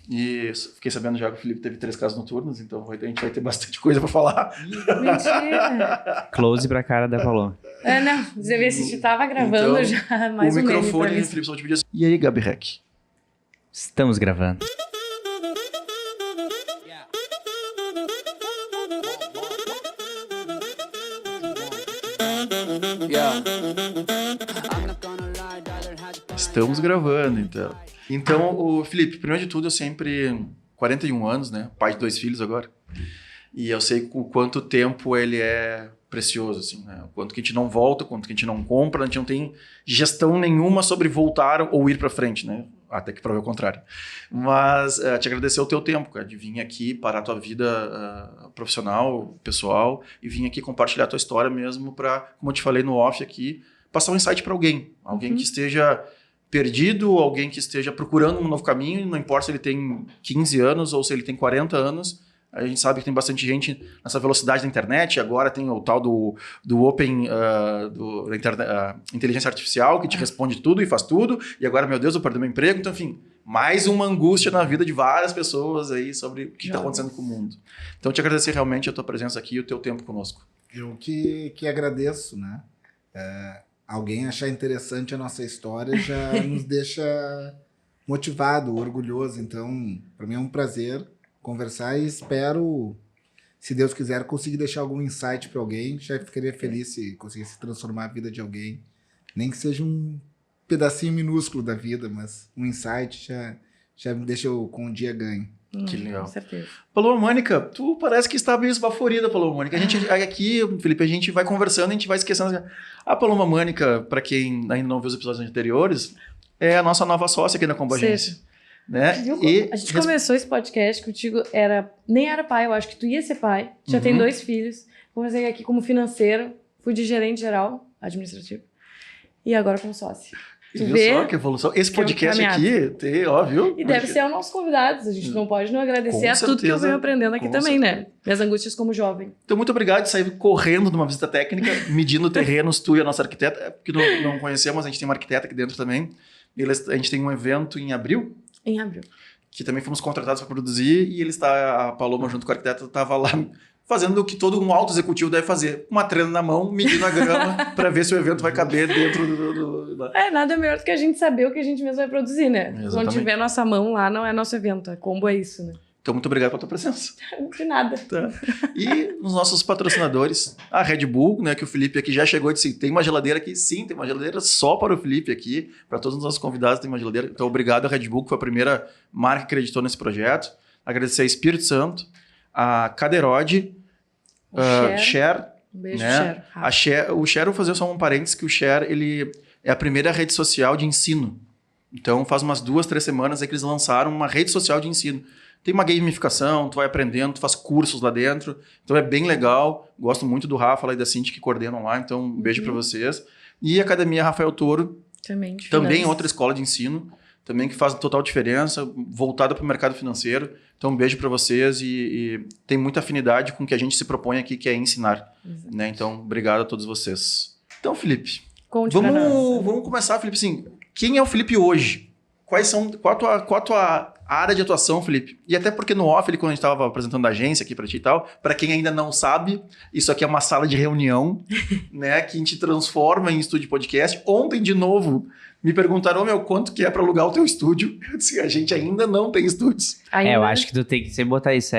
E fiquei sabendo já que o Felipe teve 3 casas noturnas, então a gente vai ter bastante coisa pra falar. Mentira. Close pra cara da Paloma. Não, você vê se tava gravando Então, já mais o um meme pra microfone, mim. Felipe, só te pedir assim. E aí, Gabi Rec? Estamos gravando. Estamos gravando, então. Então, o Felipe, primeiro de tudo, eu sempre... 41 anos, né? Pai de 2 filhos agora. E eu sei o quanto tempo ele é precioso, assim, né? O quanto que a gente não volta, o quanto que a gente não compra, a gente não tem gestão nenhuma sobre voltar ou ir para frente, né? Até que prove o contrário. Mas te agradecer o teu tempo, cara, de vir aqui, parar a tua vida profissional, pessoal, e vir aqui compartilhar a tua história mesmo para, como eu te falei no off aqui, passar um insight para alguém. Alguém que esteja perdido, alguém que esteja procurando um novo caminho, não importa se ele tem 15 anos ou se ele tem 40 anos, a gente sabe que tem bastante gente nessa velocidade da internet, agora tem o tal do Open, inteligência artificial, que te responde tudo e faz tudo, e agora, meu Deus, eu perdi meu emprego, então, enfim, mais uma angústia na vida de várias pessoas aí sobre o que está acontecendo com o mundo. Então, te agradecer realmente a tua presença aqui e o teu tempo conosco. Eu que agradeço, né? Alguém achar interessante a nossa história já nos deixa motivado, orgulhoso. Então, para mim é um prazer conversar e espero, se Deus quiser, conseguir deixar algum insight para alguém. Já ficaria feliz se conseguisse transformar a vida de alguém. Nem que seja um pedacinho minúsculo da vida, mas um insight já me deixa com um dia ganho. Que legal. Com certeza. Paloma Mônica, tu parece que está meio esbaforida, Paloma Mônica. A gente aqui, Felipe, a gente vai conversando, a gente vai esquecendo. A Paloma Mônica, para quem ainda não viu os episódios anteriores, é a nossa nova sócia aqui na Combagência. Né? E a gente começou esse podcast contigo, nem era pai, eu acho que tu ia ser pai, já tem 2 filhos, comecei aqui como financeiro, fui de gerente geral, administrativo, e agora como sócio. Viu só que evolução? Esse podcast aqui, viu? E deve ser o nosso convidado, a gente não pode não agradecer a tudo que eu venho aprendendo aqui também, né? Minhas angústias como jovem. Então, muito obrigado de sair correndo numa visita técnica, medindo terrenos, tu e a nossa arquiteta, porque não conhecemos, a gente tem uma arquiteta aqui dentro também, a gente tem um evento em abril. Em abril. Que também fomos contratados para produzir e a Paloma junto com a arquiteta estava lá fazendo o que todo um alto executivo deve fazer. Uma trena na mão, medindo a grama para ver se o evento vai caber dentro do... Nada melhor do que a gente saber o que a gente mesmo vai produzir, né? Exatamente. Quando tiver nossa mão lá, não é nosso evento. A Combo é isso, né? Então, muito obrigado pela tua presença. De nada. Tá. E os nossos patrocinadores, a Red Bull, né, que o Felipe aqui já chegou e disse, tem uma geladeira aqui? Sim, tem uma geladeira só para o Felipe aqui, para todos os nossos convidados tem uma geladeira. Então, obrigado a Red Bull, que foi a primeira marca que acreditou nesse projeto. Agradecer a Espírito Santo, a Caderode, Share. Um beijo, né? O Share, vou fazer só um parênteses, que o Share, ele é a primeira rede social de ensino. Então, faz umas 2, 3 semanas aí que eles lançaram uma rede social de ensino. Tem uma gamificação, tu vai aprendendo, tu faz cursos lá dentro. Então é bem legal. Gosto muito do Rafa lá e da Cinti que coordenam lá. Então um beijo para vocês. E a Academia Rafael Toro. Também outra escola de ensino. Também que faz total diferença. Voltada para o mercado financeiro. Então um beijo para vocês. E tem muita afinidade com o que a gente se propõe aqui, que é ensinar. Né? Então obrigado a todos vocês. Então, Felipe. Vamos começar, Felipe. Assim, quem é o Felipe hoje? Qual a tua área de atuação, Felipe? E até porque no off, quando a gente estava apresentando a agência aqui para ti e tal, para quem ainda não sabe, isso aqui é uma sala de reunião, né, que a gente transforma em estúdio de podcast. Ontem, de novo, me perguntaram, quanto que é para alugar o teu estúdio? Eu disse, a gente ainda não tem estúdios. Eu acho que tu tem que sempre botar isso,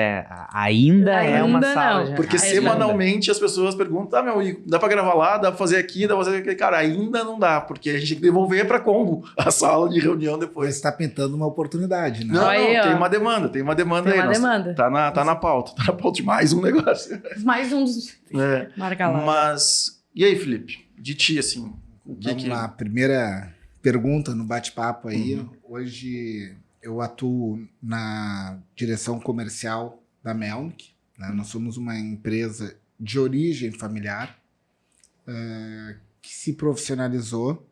ainda é uma sala de... Porque semanalmente as pessoas perguntam, dá para gravar lá, dá para fazer aqui, dá para fazer aqui. Cara, ainda não dá, porque a gente tem que devolver para Combo a sala de reunião depois. Você está pintando uma oportunidade, né? Não, tem uma demanda aí. Tá na pauta de mais um negócio. Mais um dos... Marca lá. Mas, e aí, Felipe? De ti, assim... Vamos lá, primeira pergunta no bate-papo aí. Hoje eu atuo na direção comercial da Melnick, né? Nós somos uma empresa de origem familiar que se profissionalizou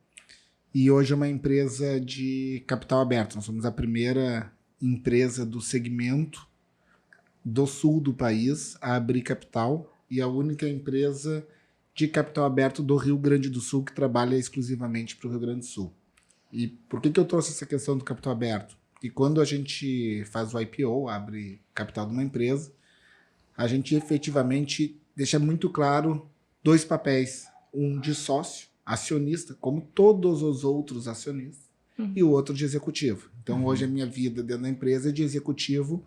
e hoje é uma empresa de capital aberto. Nós somos a primeira empresa do segmento do sul do país a abrir capital e a única empresa de capital aberto do Rio Grande do Sul que trabalha exclusivamente para o Rio Grande do Sul. E por que eu trouxe essa questão do capital aberto? E quando a gente faz o IPO, abre capital de uma empresa, a gente efetivamente deixa muito claro 2 papéis. Um de sócio, acionista, como todos os outros acionistas, e o outro de executivo. Então, hoje a minha vida dentro da empresa é de executivo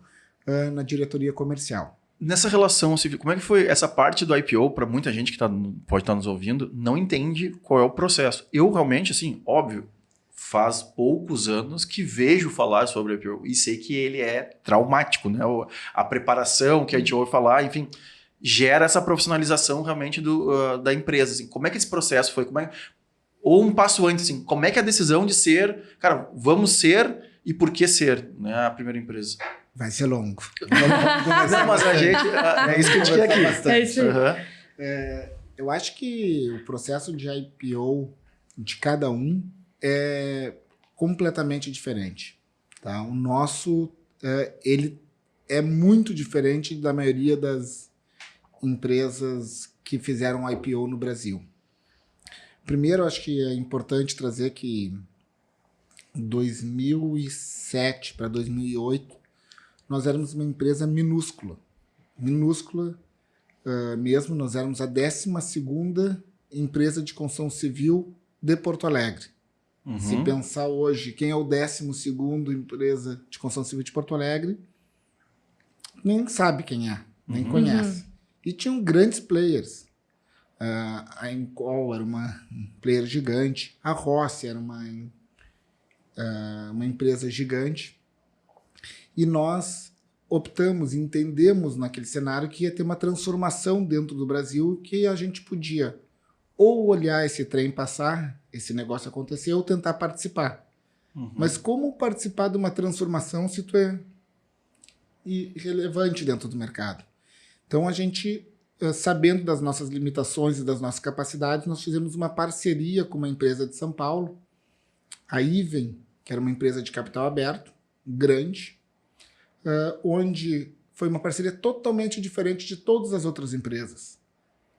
na diretoria comercial. Nessa relação, como é que foi essa parte do IPO, para muita gente que pode estar nos ouvindo, não entende qual é o processo. Eu realmente, assim, óbvio, faz poucos anos que vejo falar sobre o IPO e sei que ele é traumático, né? A preparação que a gente ouve falar, enfim, gera essa profissionalização realmente da empresa. Assim. Como é que esse processo foi? Ou um passo antes, assim, como é que a decisão de ser, cara, vamos ser e por que ser, né, a primeira empresa? Vai ser longo. Não, mas a gente, é isso que eu tinha aqui. É isso aí. Eu acho que o processo de IPO de cada um é completamente diferente. Tá? O nosso, ele é muito diferente da maioria das empresas que fizeram IPO no Brasil. Primeiro, acho que é importante trazer que em 2007 para 2008, nós éramos uma empresa minúscula. Minúscula mesmo, nós éramos a 12ª empresa de construção civil de Porto Alegre. Uhum. Se pensar hoje, quem é o 12ª empresa de construção civil de Porto Alegre, nem sabe quem é, nem conhece. E tinham grandes players. A Encol era uma player gigante, a Rossi era uma empresa gigante, e nós optamos, entendemos naquele cenário que ia ter uma transformação dentro do Brasil, que a gente podia ou olhar esse trem passar, esse negócio acontecer, ou tentar participar. Mas como participar de uma transformação se tu é irrelevante dentro do mercado? Então a gente, sabendo das nossas limitações e das nossas capacidades, nós fizemos uma parceria com uma empresa de São Paulo, a Iven, que era uma empresa de capital aberto, grande, onde foi uma parceria totalmente diferente de todas as outras empresas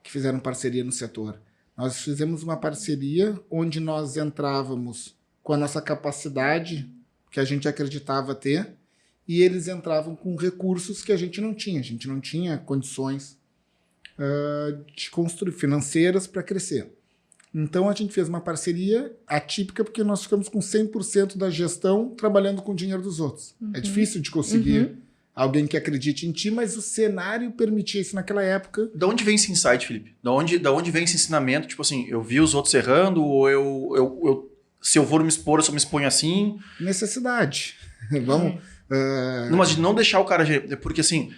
que fizeram parceria no setor. Nós fizemos uma parceria onde nós entrávamos com a nossa capacidade que a gente acreditava ter, e eles entravam com recursos que a gente não tinha. A gente não tinha condições de construir financeiras para crescer. Então a gente fez uma parceria atípica porque nós ficamos com 100% da gestão trabalhando com o dinheiro dos outros. É difícil de conseguir alguém que acredite em ti, mas o cenário permitia isso naquela época. Da onde vem esse insight, Felipe? Da onde vem esse ensinamento? Tipo assim, eu vi os outros errando, ou se eu vou me expor, eu só me exponho assim? Necessidade. Vamos... Não, mas de não deixar o cara... Porque assim,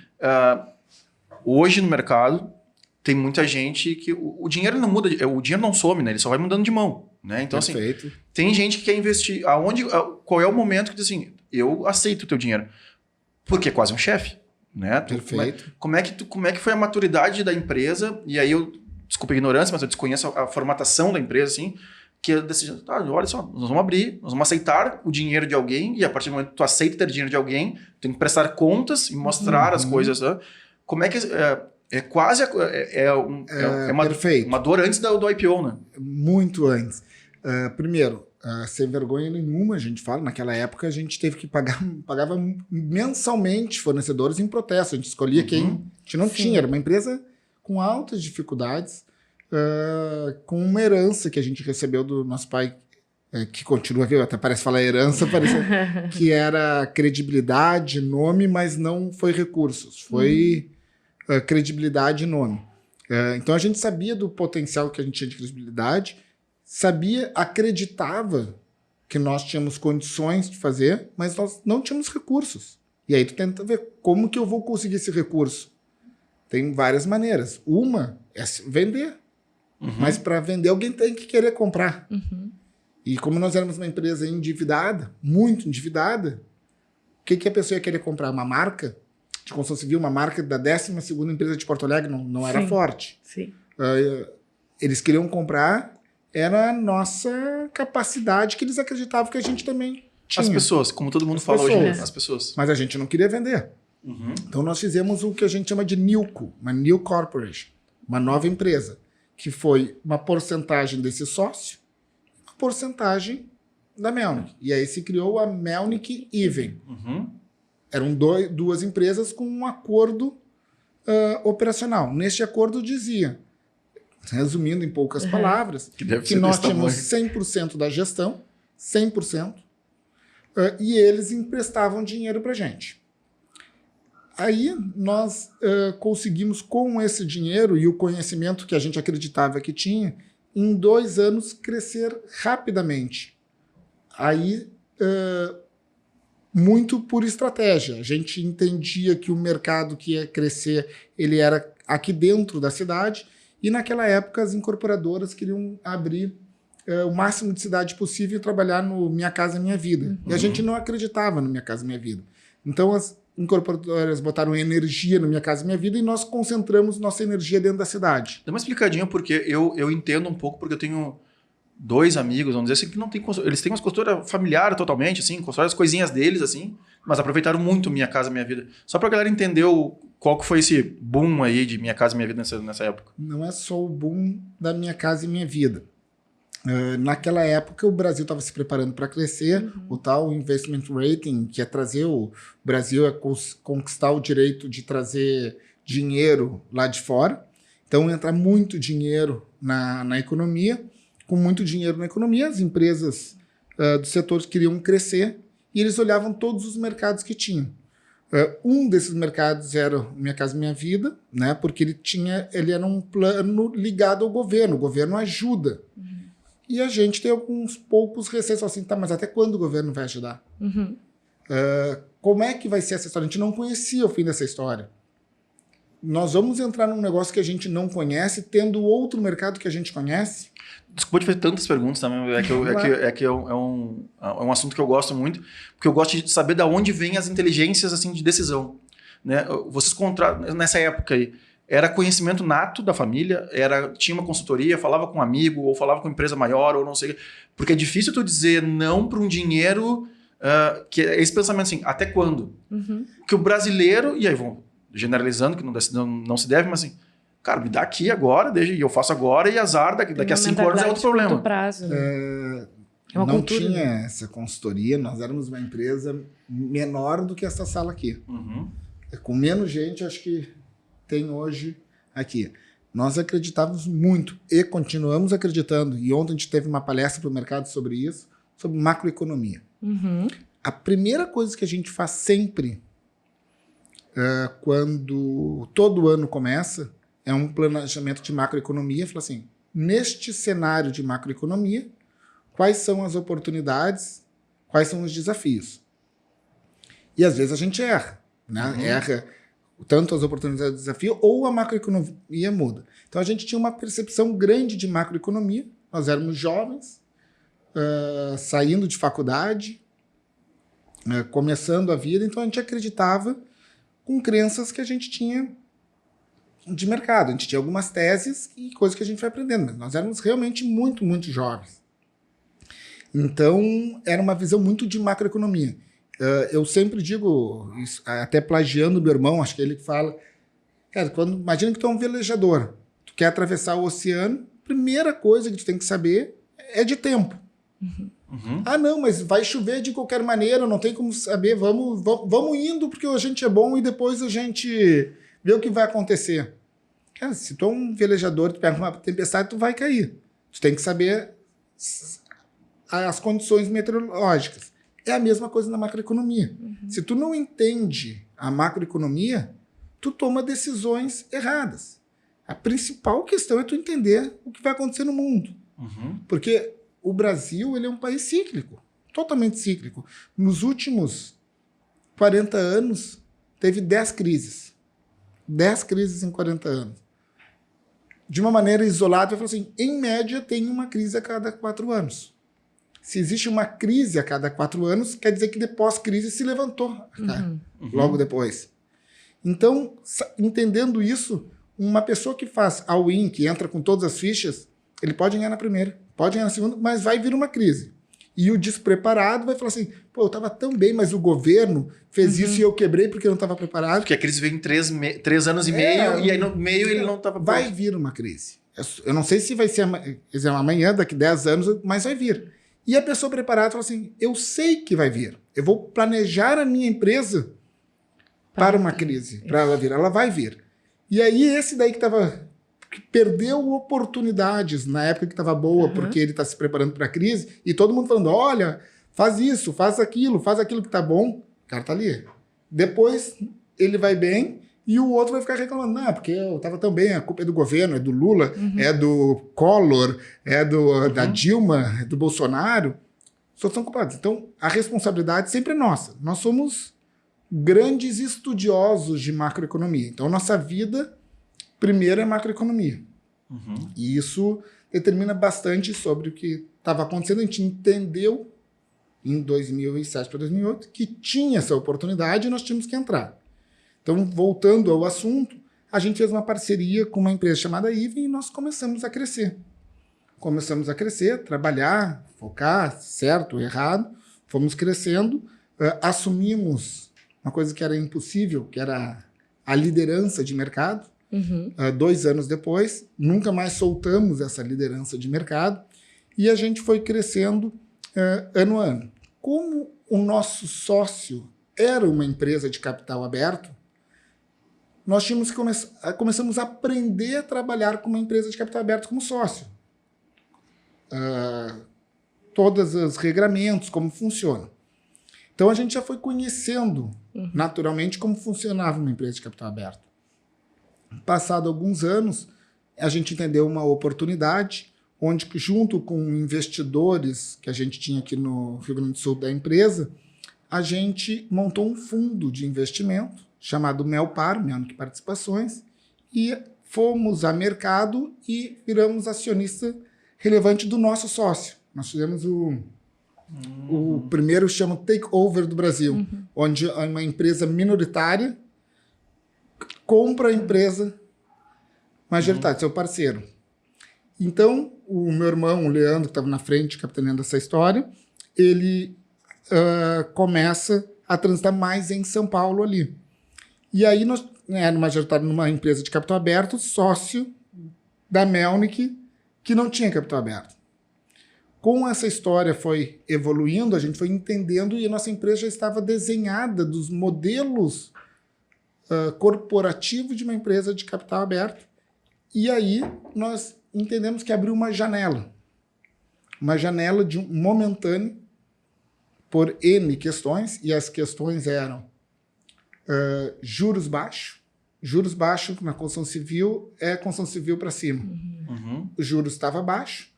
hoje no mercado tem muita gente que... O dinheiro não muda, o dinheiro não some, né? Ele só vai mudando de mão. Né? Então, Perfeito. assim, tem gente que quer investir. Qual é o momento que diz assim, eu aceito o teu dinheiro? Porque é quase um chefe. Né? Perfeito. Como é que foi a maturidade da empresa? E aí desculpa a ignorância, mas eu desconheço a formatação da empresa, assim, que eu decidi, olha só, nós vamos abrir, nós vamos aceitar o dinheiro de alguém, e a partir do momento que tu aceita ter dinheiro de alguém, tu tem que prestar contas e mostrar as coisas. Né? Como é que... É quase... uma dor antes do IPO, né? Muito antes. Primeiro, sem vergonha nenhuma, a gente fala, naquela época a gente teve que pagava mensalmente fornecedores em protesto. A gente escolhia quem a gente não tinha. Era uma empresa com altas dificuldades, com uma herança que a gente recebeu do nosso pai, que continua, viu? Até parece falar herança, que era credibilidade, nome, mas não foi recursos. Foi credibilidade e nome. Então a gente sabia do potencial que a gente tinha de credibilidade, acreditava que nós tínhamos condições de fazer, mas nós não tínhamos recursos. E aí tu tenta ver como que eu vou conseguir esse recurso. Tem várias maneiras. Uma é vender. Mas para vender alguém tem que querer comprar. E como nós éramos uma empresa endividada, muito endividada, o que a pessoa ia querer comprar? Uma marca de construção civil, uma marca da 12ª empresa de Porto Alegre, não era forte. Sim. Eles queriam comprar, era a nossa capacidade que eles acreditavam que a gente também tinha. As pessoas, como todo mundo fala hoje, né? As pessoas. Mas a gente não queria vender. Então nós fizemos o que a gente chama de NewCo, uma New Corporation, uma nova empresa, que foi uma porcentagem desse sócio, uma porcentagem da Melnick. E aí se criou a Melnick Even. Uhum. Eram duas empresas com um acordo operacional. Neste acordo dizia, resumindo em poucas palavras, que nós tínhamos 100% da gestão, 100%, e eles emprestavam dinheiro para a gente. Aí nós conseguimos, com esse dinheiro e o conhecimento que a gente acreditava que tinha, em 2 anos crescer rapidamente. Aí, muito por estratégia. A gente entendia que o mercado que ia crescer, ele era aqui dentro da cidade, e naquela época as incorporadoras queriam abrir o máximo de cidade possível e trabalhar no Minha Casa Minha Vida. Uhum. E a gente não acreditava no Minha Casa Minha Vida. Então as incorporadoras botaram energia no Minha Casa Minha Vida e nós concentramos nossa energia dentro da cidade. Dá uma explicadinha, porque eu entendo um pouco, porque eu tenho 2 amigos, vamos dizer assim, que não tem eles têm uma consultora familiar totalmente, assim, consultoram as coisinhas deles, assim, mas aproveitaram muito Minha Casa Minha Vida. Só pra galera entender qual que foi esse boom aí de Minha Casa Minha Vida nessa época. Não é só o boom da Minha Casa e Minha Vida. Naquela época, o Brasil estava se preparando para crescer, o tal Investment Rating, que é trazer o Brasil a conquistar o direito de trazer dinheiro lá de fora. Então, entra muito dinheiro na economia. Com muito dinheiro na economia, as empresas do setor queriam crescer e eles olhavam todos os mercados que tinham. Um desses mercados era o Minha Casa Minha Vida, né, porque ele era um plano ligado ao governo. O governo ajuda. E a gente tem alguns poucos receios assim, tá, mas até quando o governo vai ajudar? Uhum. Como é que vai ser essa história? A gente não conhecia o fim dessa história. Nós vamos entrar num negócio que a gente não conhece, tendo outro mercado que a gente conhece? Desculpa te fazer tantas perguntas também, é um assunto que eu gosto muito, porque eu gosto de saber de onde vêm as inteligências assim, de decisão. Né? Vocês nessa época aí, era conhecimento nato da família, tinha uma consultoria, falava com um amigo, ou falava com uma empresa maior, ou não sei. Porque é difícil tu dizer não para um dinheiro, que é esse pensamento assim, até quando? Uhum. Porque o brasileiro, e aí vão generalizando, que não se deve, mas assim, cara, me dá aqui agora, e eu faço agora, e azar, daqui a 5 anos é outro problema. Prazo, né? Não cultura, tinha essa consultoria, nós éramos uma empresa menor do que essa sala aqui. Uhum. Com menos gente, acho que tem hoje aqui. Nós acreditávamos muito e continuamos acreditando. E ontem a gente teve uma palestra para o mercado sobre isso, sobre macroeconomia. Uhum. A primeira coisa que a gente faz sempre, quando todo ano começa, é um planejamento de macroeconomia. Fala assim, neste cenário de macroeconomia, quais são as oportunidades, quais são os desafios? E às vezes a gente erra, né? Uhum. Erra tanto as oportunidades do desafio, ou a macroeconomia muda. Então, a gente tinha uma percepção grande de macroeconomia. Nós éramos jovens, saindo de faculdade, começando a vida. Então, a gente acreditava com crenças que a gente tinha de mercado. A gente tinha algumas teses e coisas que a gente foi aprendendo. Mas nós éramos realmente muito, muito jovens. Então, era uma visão muito de macroeconomia. Eu sempre digo, isso, até plagiando meu irmão, acho que ele fala, cara, imagina que tu é um velejador, tu quer atravessar o oceano, a primeira coisa que tu tem que saber é de tempo. Uhum. Ah, não, mas vai chover de qualquer maneira, não tem como saber, vamos indo porque a gente é bom e depois a gente vê o que vai acontecer. Cara, se tu é um velejador, tu pega uma tempestade, tu vai cair. Tu tem que saber as condições meteorológicas. É a mesma coisa na macroeconomia. Uhum. Se tu não entende a macroeconomia, tu toma decisões erradas. A principal questão é tu entender o que vai acontecer no mundo. Uhum. Porque o Brasil, ele é um país cíclico, totalmente cíclico. Nos últimos 40 anos, teve 10 crises. 10 crises em 40 anos. De uma maneira isolada, eu falo assim, em média, tem uma crise a cada 4 anos. Se existe uma crise a cada 4 anos, quer dizer que depois crise se levantou logo depois. Então, entendendo isso, uma pessoa que faz all-in, que entra com todas as fichas, ele pode ganhar na primeira, pode ganhar na segunda, mas vai vir uma crise. E o despreparado vai falar assim, pô, eu estava tão bem, mas o governo fez isso e eu quebrei porque eu não estava preparado. Porque a crise veio em 3 anos e meio, e aí no meio ele não estava... Vai vir uma crise. Eu não sei se vai ser amanhã, daqui 10 anos, mas vai vir. E a pessoa preparada fala assim, eu sei que vai vir. Eu vou planejar a minha empresa para uma crise, para ela vir. Ela vai vir. E aí esse daí que perdeu oportunidades na época que estava boa, porque ele está se preparando para a crise, e todo mundo falando, olha, faz isso, faz aquilo que está bom, o cara está ali. Depois ele vai bem e o outro vai ficar reclamando, não, porque eu estava tão bem, a culpa é do governo, é do Lula, é do Collor, é da Dilma, é do Bolsonaro. Todos são culpados. Então, a responsabilidade sempre é nossa. Nós somos grandes estudiosos de macroeconomia. Então, nossa vida, primeiro, é macroeconomia. E isso determina bastante sobre o que estava acontecendo. A gente entendeu, em 2007 para 2008, que tinha essa oportunidade e nós tínhamos que entrar. Então, voltando ao assunto, a gente fez uma parceria com uma empresa chamada Even e nós começamos a crescer. Começamos a crescer, trabalhar, focar, certo, errado, fomos crescendo, assumimos uma coisa que era impossível, que era a liderança de mercado. 2 anos depois, nunca mais soltamos essa liderança de mercado e a gente foi crescendo ano a ano. Como o nosso sócio era uma empresa de capital aberto, nós tínhamos que começamos a aprender a trabalhar com uma empresa de capital aberto como sócio. Todos os regramentos, como funciona. Então, a gente já foi conhecendo naturalmente como funcionava uma empresa de capital aberto. Passado alguns anos, a gente entendeu uma oportunidade onde, junto com investidores que a gente tinha aqui no Rio Grande do Sul da empresa, a gente montou um fundo de investimento chamado Melpar, Melnick Participações, e fomos a mercado e viramos acionista relevante do nosso sócio. Nós fizemos o primeiro, chama takeover do Brasil, onde uma empresa minoritária compra a empresa majoritária, seu parceiro. Então, o meu irmão, o Leandro, que estava na frente, capitaneando essa história, ele começa a transitar mais em São Paulo ali. E aí, nós era majoritário numa empresa de capital aberto, sócio da Melnick, que não tinha capital aberto. Com essa história foi evoluindo, a gente foi entendendo e a nossa empresa já estava desenhada dos modelos corporativos de uma empresa de capital aberto. E aí nós entendemos que abriu uma janela de momentânea por N questões, e as questões eram juros baixos. Juros baixos na construção civil é construção civil para cima. O juros estava baixo,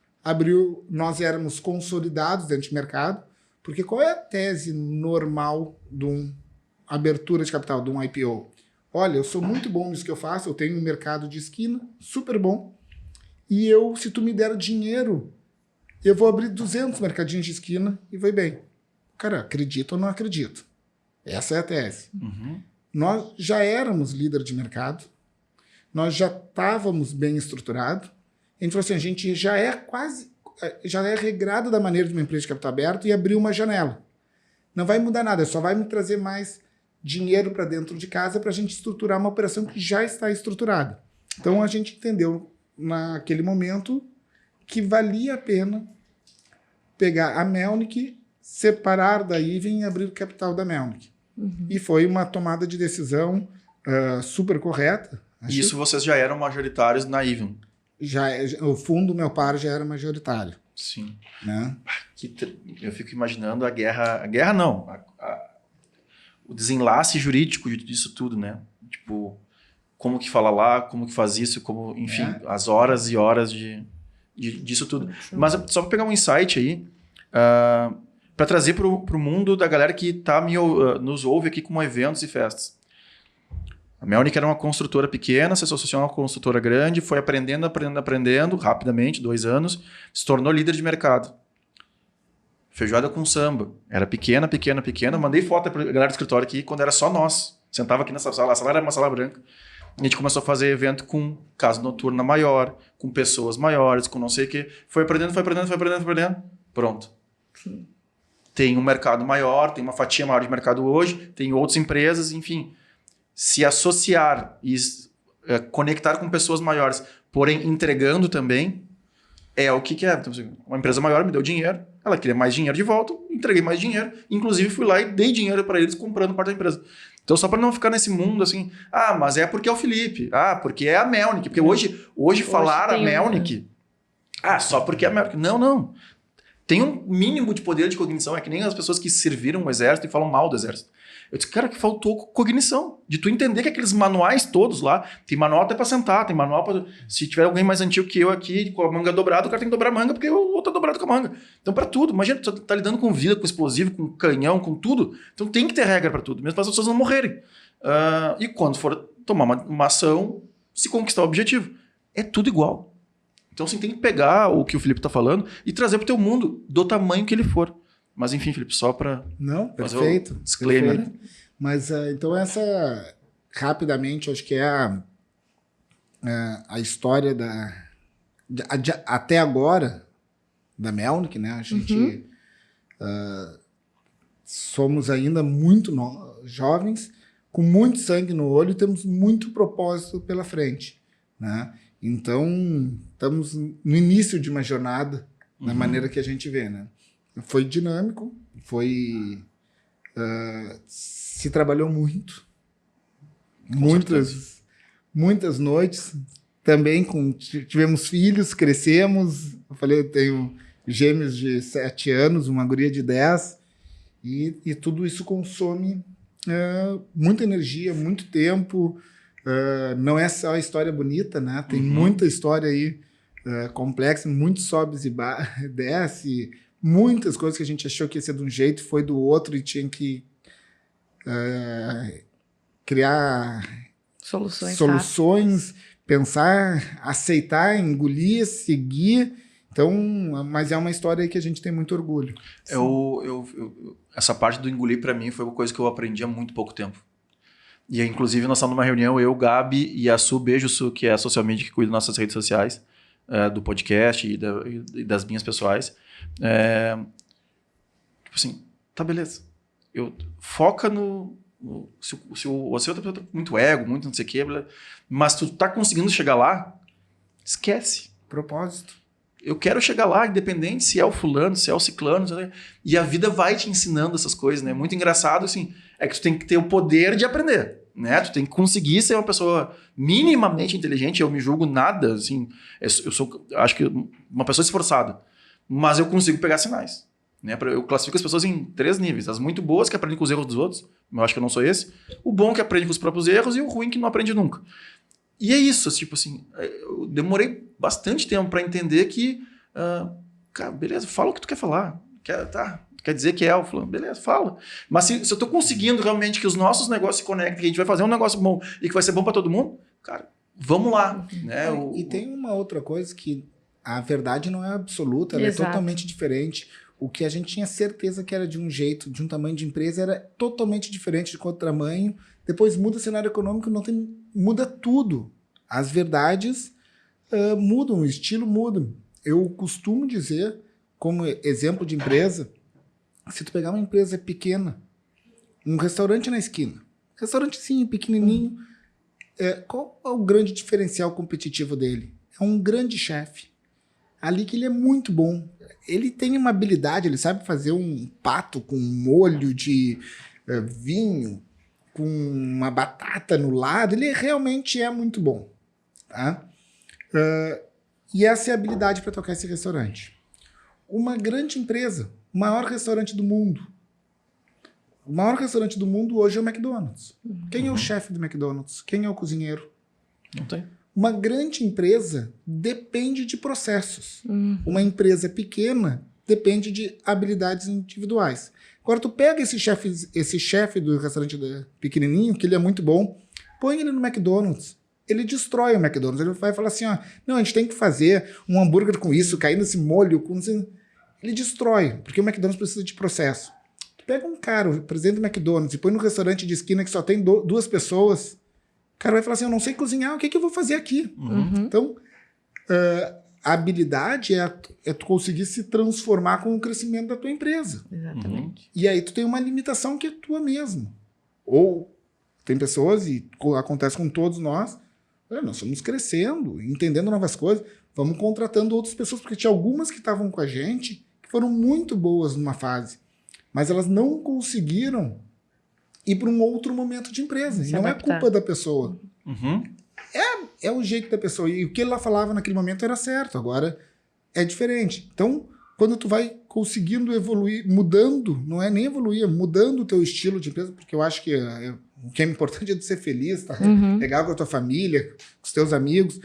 nós éramos consolidados dentro de mercado, porque qual é a tese normal de uma abertura de capital, de um IPO? Olha, eu sou muito bom nisso que eu faço, eu tenho um mercado de esquina, super bom, e se tu me der dinheiro, eu vou abrir 200 mercadinhos de esquina e vai bem. Cara, acredito ou não acredito? Essa é a tese. Nós já éramos líder de mercado, nós já estávamos bem estruturados, a gente falou assim, a gente já é regrado da maneira de uma empresa de capital aberto e abriu uma janela. Não vai mudar nada, só vai me trazer mais dinheiro para dentro de casa para a gente estruturar uma operação que já está estruturada. Então, a gente entendeu naquele momento que valia a pena pegar a Melnick, separar da Even e abrir o capital da Melnick. E foi uma tomada de decisão super correta. Isso vocês já eram majoritários na Even? O fundo Melpar já era majoritário. Sim. Né? Eu fico imaginando a guerra... A guerra não. O desenlace jurídico disso tudo, né? Tipo, como que fala lá, como que faz isso, como, enfim, as horas e horas disso tudo. Mas só para pegar um insight aí, para trazer para o mundo da galera que nos ouve aqui com eventos e festas. A Melnick era uma construtora pequena, se associou a uma construtora grande, foi aprendendo, rapidamente, 2 anos, se tornou líder de mercado. Feijoada com samba. Era pequena. Mandei foto para a galera do escritório aqui quando era só nós. Sentava aqui nessa sala, a sala era uma sala branca. A gente começou a fazer evento com casa noturna maior, com pessoas maiores, com não sei o quê. Foi aprendendo. Pronto. Sim. Tem um mercado maior, tem uma fatia maior de mercado hoje, tem outras empresas, enfim. Se associar e conectar com pessoas maiores, porém entregando também, é o que é. Então, assim, uma empresa maior me deu dinheiro, ela queria mais dinheiro de volta, entreguei mais dinheiro, inclusive fui lá e dei dinheiro para eles comprando parte da empresa. Então, só para não ficar nesse mundo assim, mas é porque é o Felipe, porque é a Melnick, porque hoje falar a Melnick, só porque é a Melnick. Não. Tem um mínimo de poder de cognição, é que nem as pessoas que serviram o exército e falam mal do exército. Eu disse, cara, que faltou cognição. De tu entender que aqueles manuais todos lá, tem manual até pra sentar, tem manual pra... Se tiver alguém mais antigo que eu aqui, com a manga dobrada, o cara tem que dobrar a manga, porque o outro tá dobrado com a manga. Então, pra tudo. Imagina, tu tá lidando com vida, com explosivo, com canhão, com tudo. Então, tem que ter regra pra tudo, mesmo para as pessoas não morrerem. E quando for tomar uma ação, se conquistar o objetivo. É tudo igual. Então, assim, tem que pegar o que o Felipe tá falando e trazer pro teu mundo, do tamanho que ele for. Mas enfim, Felipe, só para... Não, perfeito. Disclaimer. Perfeito. Mas, então, essa, rapidamente, acho que é a história até agora, da Melnick, né? A gente somos ainda muito jovens, com muito sangue no olho e temos muito propósito pela frente, né? Então, estamos no início de uma jornada, da maneira que a gente vê, né? Foi dinâmico, se trabalhou muito, muitas noites, também tivemos filhos, crescemos, eu falei, eu tenho gêmeos de 7 anos, uma guria de 10, e tudo isso consome muita energia, muito tempo, não é só a história bonita, né? Tem muita história aí complexa, muitos sobes e desce, muitas coisas que a gente achou que ia ser de um jeito, foi do outro e tinha que criar soluções, pensar, aceitar, engolir, seguir. Então, mas é uma história aí que a gente tem muito orgulho. Essa parte do engolir, para mim, foi uma coisa que eu aprendi há muito pouco tempo. E, inclusive, nós estamos numa reunião, eu, Gabi e a Su, beijo Su, que é a social media que cuida das nossas redes sociais, do podcast e das minhas pessoais. Tipo assim, tá, beleza. Foca se outra pessoa tá muito ego, muito não sei o quê, mas tu tá conseguindo chegar lá, esquece. Propósito. Eu quero chegar lá, independente se é o fulano, se é o ciclano, e a vida vai te ensinando essas coisas, né? Muito engraçado, assim, é que tu tem que ter o poder de aprender, né? Tu tem que conseguir ser uma pessoa minimamente inteligente, eu me julgo nada, assim, eu sou, acho que uma pessoa esforçada, mas eu consigo pegar sinais, né? Eu classifico as pessoas em 3 níveis, as muito boas que aprendem com os erros dos outros, eu acho que eu não sou esse, o bom que aprende com os próprios erros e o ruim que não aprende nunca. E é isso, tipo assim, eu demorei bastante tempo para entender que, cara, beleza, fala o que tu quer falar. Quer dizer que é o fulano, beleza, fala. Mas se eu tô conseguindo realmente que os nossos negócios se conectem, que a gente vai fazer um negócio bom e que vai ser bom para todo mundo, cara, vamos lá. Né? E tem uma outra coisa que a verdade não é absoluta, ela é totalmente diferente. O que a gente tinha certeza que era de um jeito, de um tamanho de empresa, era totalmente diferente de outro tamanho. Depois muda o cenário econômico, muda tudo. As verdades mudam, o estilo muda. Eu costumo dizer, como exemplo de empresa, se tu pegar uma empresa pequena, um restaurante na esquina, restaurantezinho, pequenininho, qual é o grande diferencial competitivo dele? É um grande chefe. Ali que ele é muito bom. Ele tem uma habilidade, ele sabe fazer um pato com molho de vinho, com uma batata no lado, ele realmente é muito bom. Tá? E essa é a habilidade para tocar esse restaurante. Uma grande empresa, o maior restaurante do mundo. O maior restaurante do mundo hoje é o McDonald's. Quem é o chefe do McDonald's? Quem é o cozinheiro? Não tem. Uma grande empresa depende de processos. Uma empresa pequena depende de habilidades individuais. Agora, tu pega esse chefe do restaurante pequenininho, que ele é muito bom, põe ele no McDonald's. Ele destrói o McDonald's. Ele vai falar assim, não, a gente tem que fazer um hambúrguer com isso, caindo esse molho. Ele destrói, porque o McDonald's precisa de processo. Tu pega um cara, o presidente do McDonald's, e põe no restaurante de esquina que só tem 2 pessoas, o cara vai falar assim, eu não sei cozinhar, o que eu vou fazer aqui? Então, a habilidade é tu conseguir se transformar com o crescimento da tua empresa. Exatamente. E aí tu tem uma limitação que é tua mesmo. Ou tem pessoas, e acontece com todos nós, Nós fomos crescendo, entendendo novas coisas, vamos contratando outras pessoas, porque tinha algumas que estavam com a gente que foram muito boas numa fase, mas elas não conseguiram ir para um outro momento de empresa. E não é culpa da pessoa. Uhum. É o jeito da pessoa. E o que ela falava naquele momento era certo, agora é diferente. Então, quando tu vai conseguindo evoluir, mudando, não é nem evoluir, é mudando o teu estilo de empresa, porque eu acho que o que é importante é de ser feliz, tá? Legal com a tua família, com os teus amigos,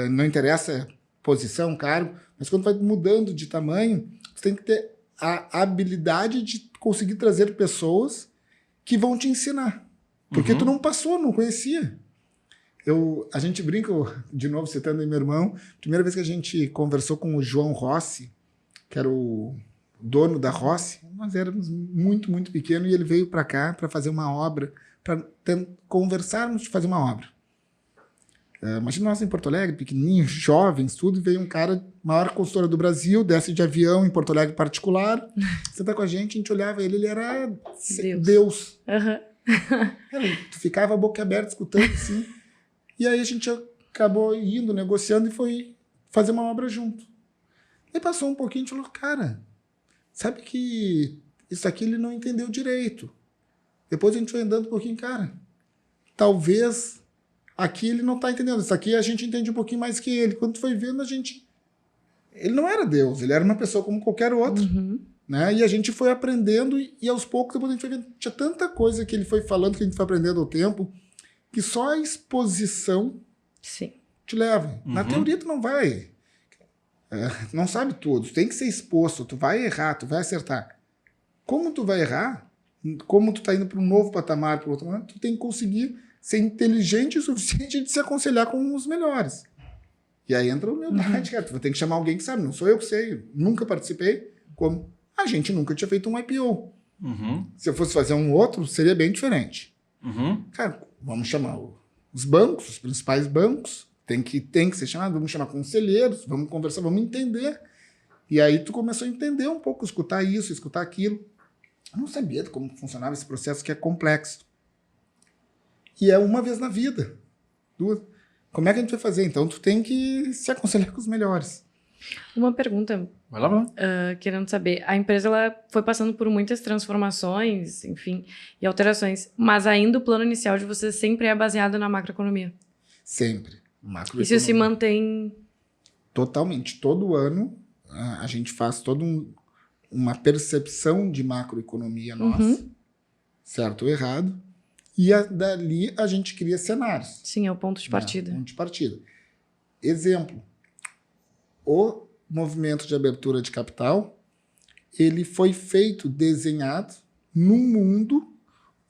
não interessa posição, cargo, mas quando vai mudando de tamanho, tu tem que ter a habilidade de conseguir trazer pessoas que vão te ensinar. Porque tu não passou, não conhecia. A gente brinca, de novo, citando aí meu irmão, primeira vez que a gente conversou com o João Rossi, que era o dono da Rossi, nós éramos muito, muito pequenos, e ele veio para cá para fazer uma obra, para conversarmos de fazer uma obra. Imagina nós em Porto Alegre, pequenininhos, jovens, tudo, e veio um cara, maior consultora do Brasil, desce de avião em Porto Alegre particular, senta com a gente olhava ele era Deus. Tu ficava a boca aberta escutando assim, e aí a gente acabou indo, negociando, e foi fazer uma obra junto. Aí passou um pouquinho e falou, cara, sabe que isso aqui ele não entendeu direito. Depois a gente foi andando um pouquinho, cara, talvez aqui ele não está entendendo. Isso aqui a gente entende um pouquinho mais que ele. Quando tu foi vendo, ele não era Deus, ele era uma pessoa como qualquer outra. Né? E a gente foi aprendendo e aos poucos depois a gente foi vendo. Tinha tanta coisa que ele foi falando, que a gente foi aprendendo ao tempo, que só a exposição te leva. Na teoria tu não vai... não sabe tudo, tu tem que ser exposto, tu vai errar, tu vai acertar. Como tu vai errar, como tu tá indo para um novo patamar, para outro patamar, tu tem que conseguir ser inteligente o suficiente de se aconselhar com os melhores. E aí entra a humildade, cara. Tu vai ter que chamar alguém que sabe, não sou eu que sei, nunca participei, como a gente nunca tinha feito um IPO. Se eu fosse fazer um outro, seria bem diferente. Cara, vamos chamar os bancos, os principais bancos, tem que ser chamado, vamos chamar conselheiros, vamos conversar, vamos entender. E aí tu começou a entender um pouco, escutar isso, escutar aquilo. Eu não sabia como funcionava esse processo que é complexo. E é uma vez na vida. Duas. Como é que a gente vai fazer? Então tu tem que se aconselhar com os melhores. Uma pergunta. Vai lá. Querendo saber, a empresa ela foi passando por muitas transformações, enfim, e alterações, mas ainda o plano inicial de vocês sempre é baseado na macroeconomia? Sempre. Isso se mantém... Totalmente. Todo ano a gente faz toda uma percepção de macroeconomia nossa, certo ou errado, e dali a gente cria cenários. Sim, é o ponto de partida. Ponto de partida. Exemplo, o movimento de abertura de capital, ele foi desenhado num mundo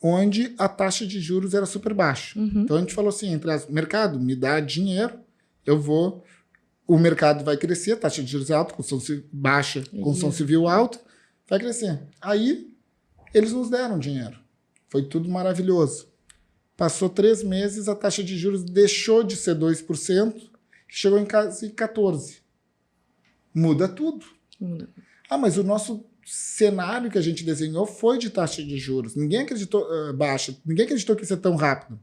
onde a taxa de juros era super baixa. Então a gente falou assim, mercado, me dá dinheiro, o mercado vai crescer, a taxa de juros é alta, construção baixa, construção civil alta, vai crescer. Aí eles nos deram dinheiro. Foi tudo maravilhoso. Passou 3 meses, a taxa de juros deixou de ser 2%, chegou em quase 14%. Muda tudo. Mas o nosso cenário que a gente desenhou foi de taxa de juros. Ninguém acreditou baixa, ninguém acreditou que ia ser tão rápido.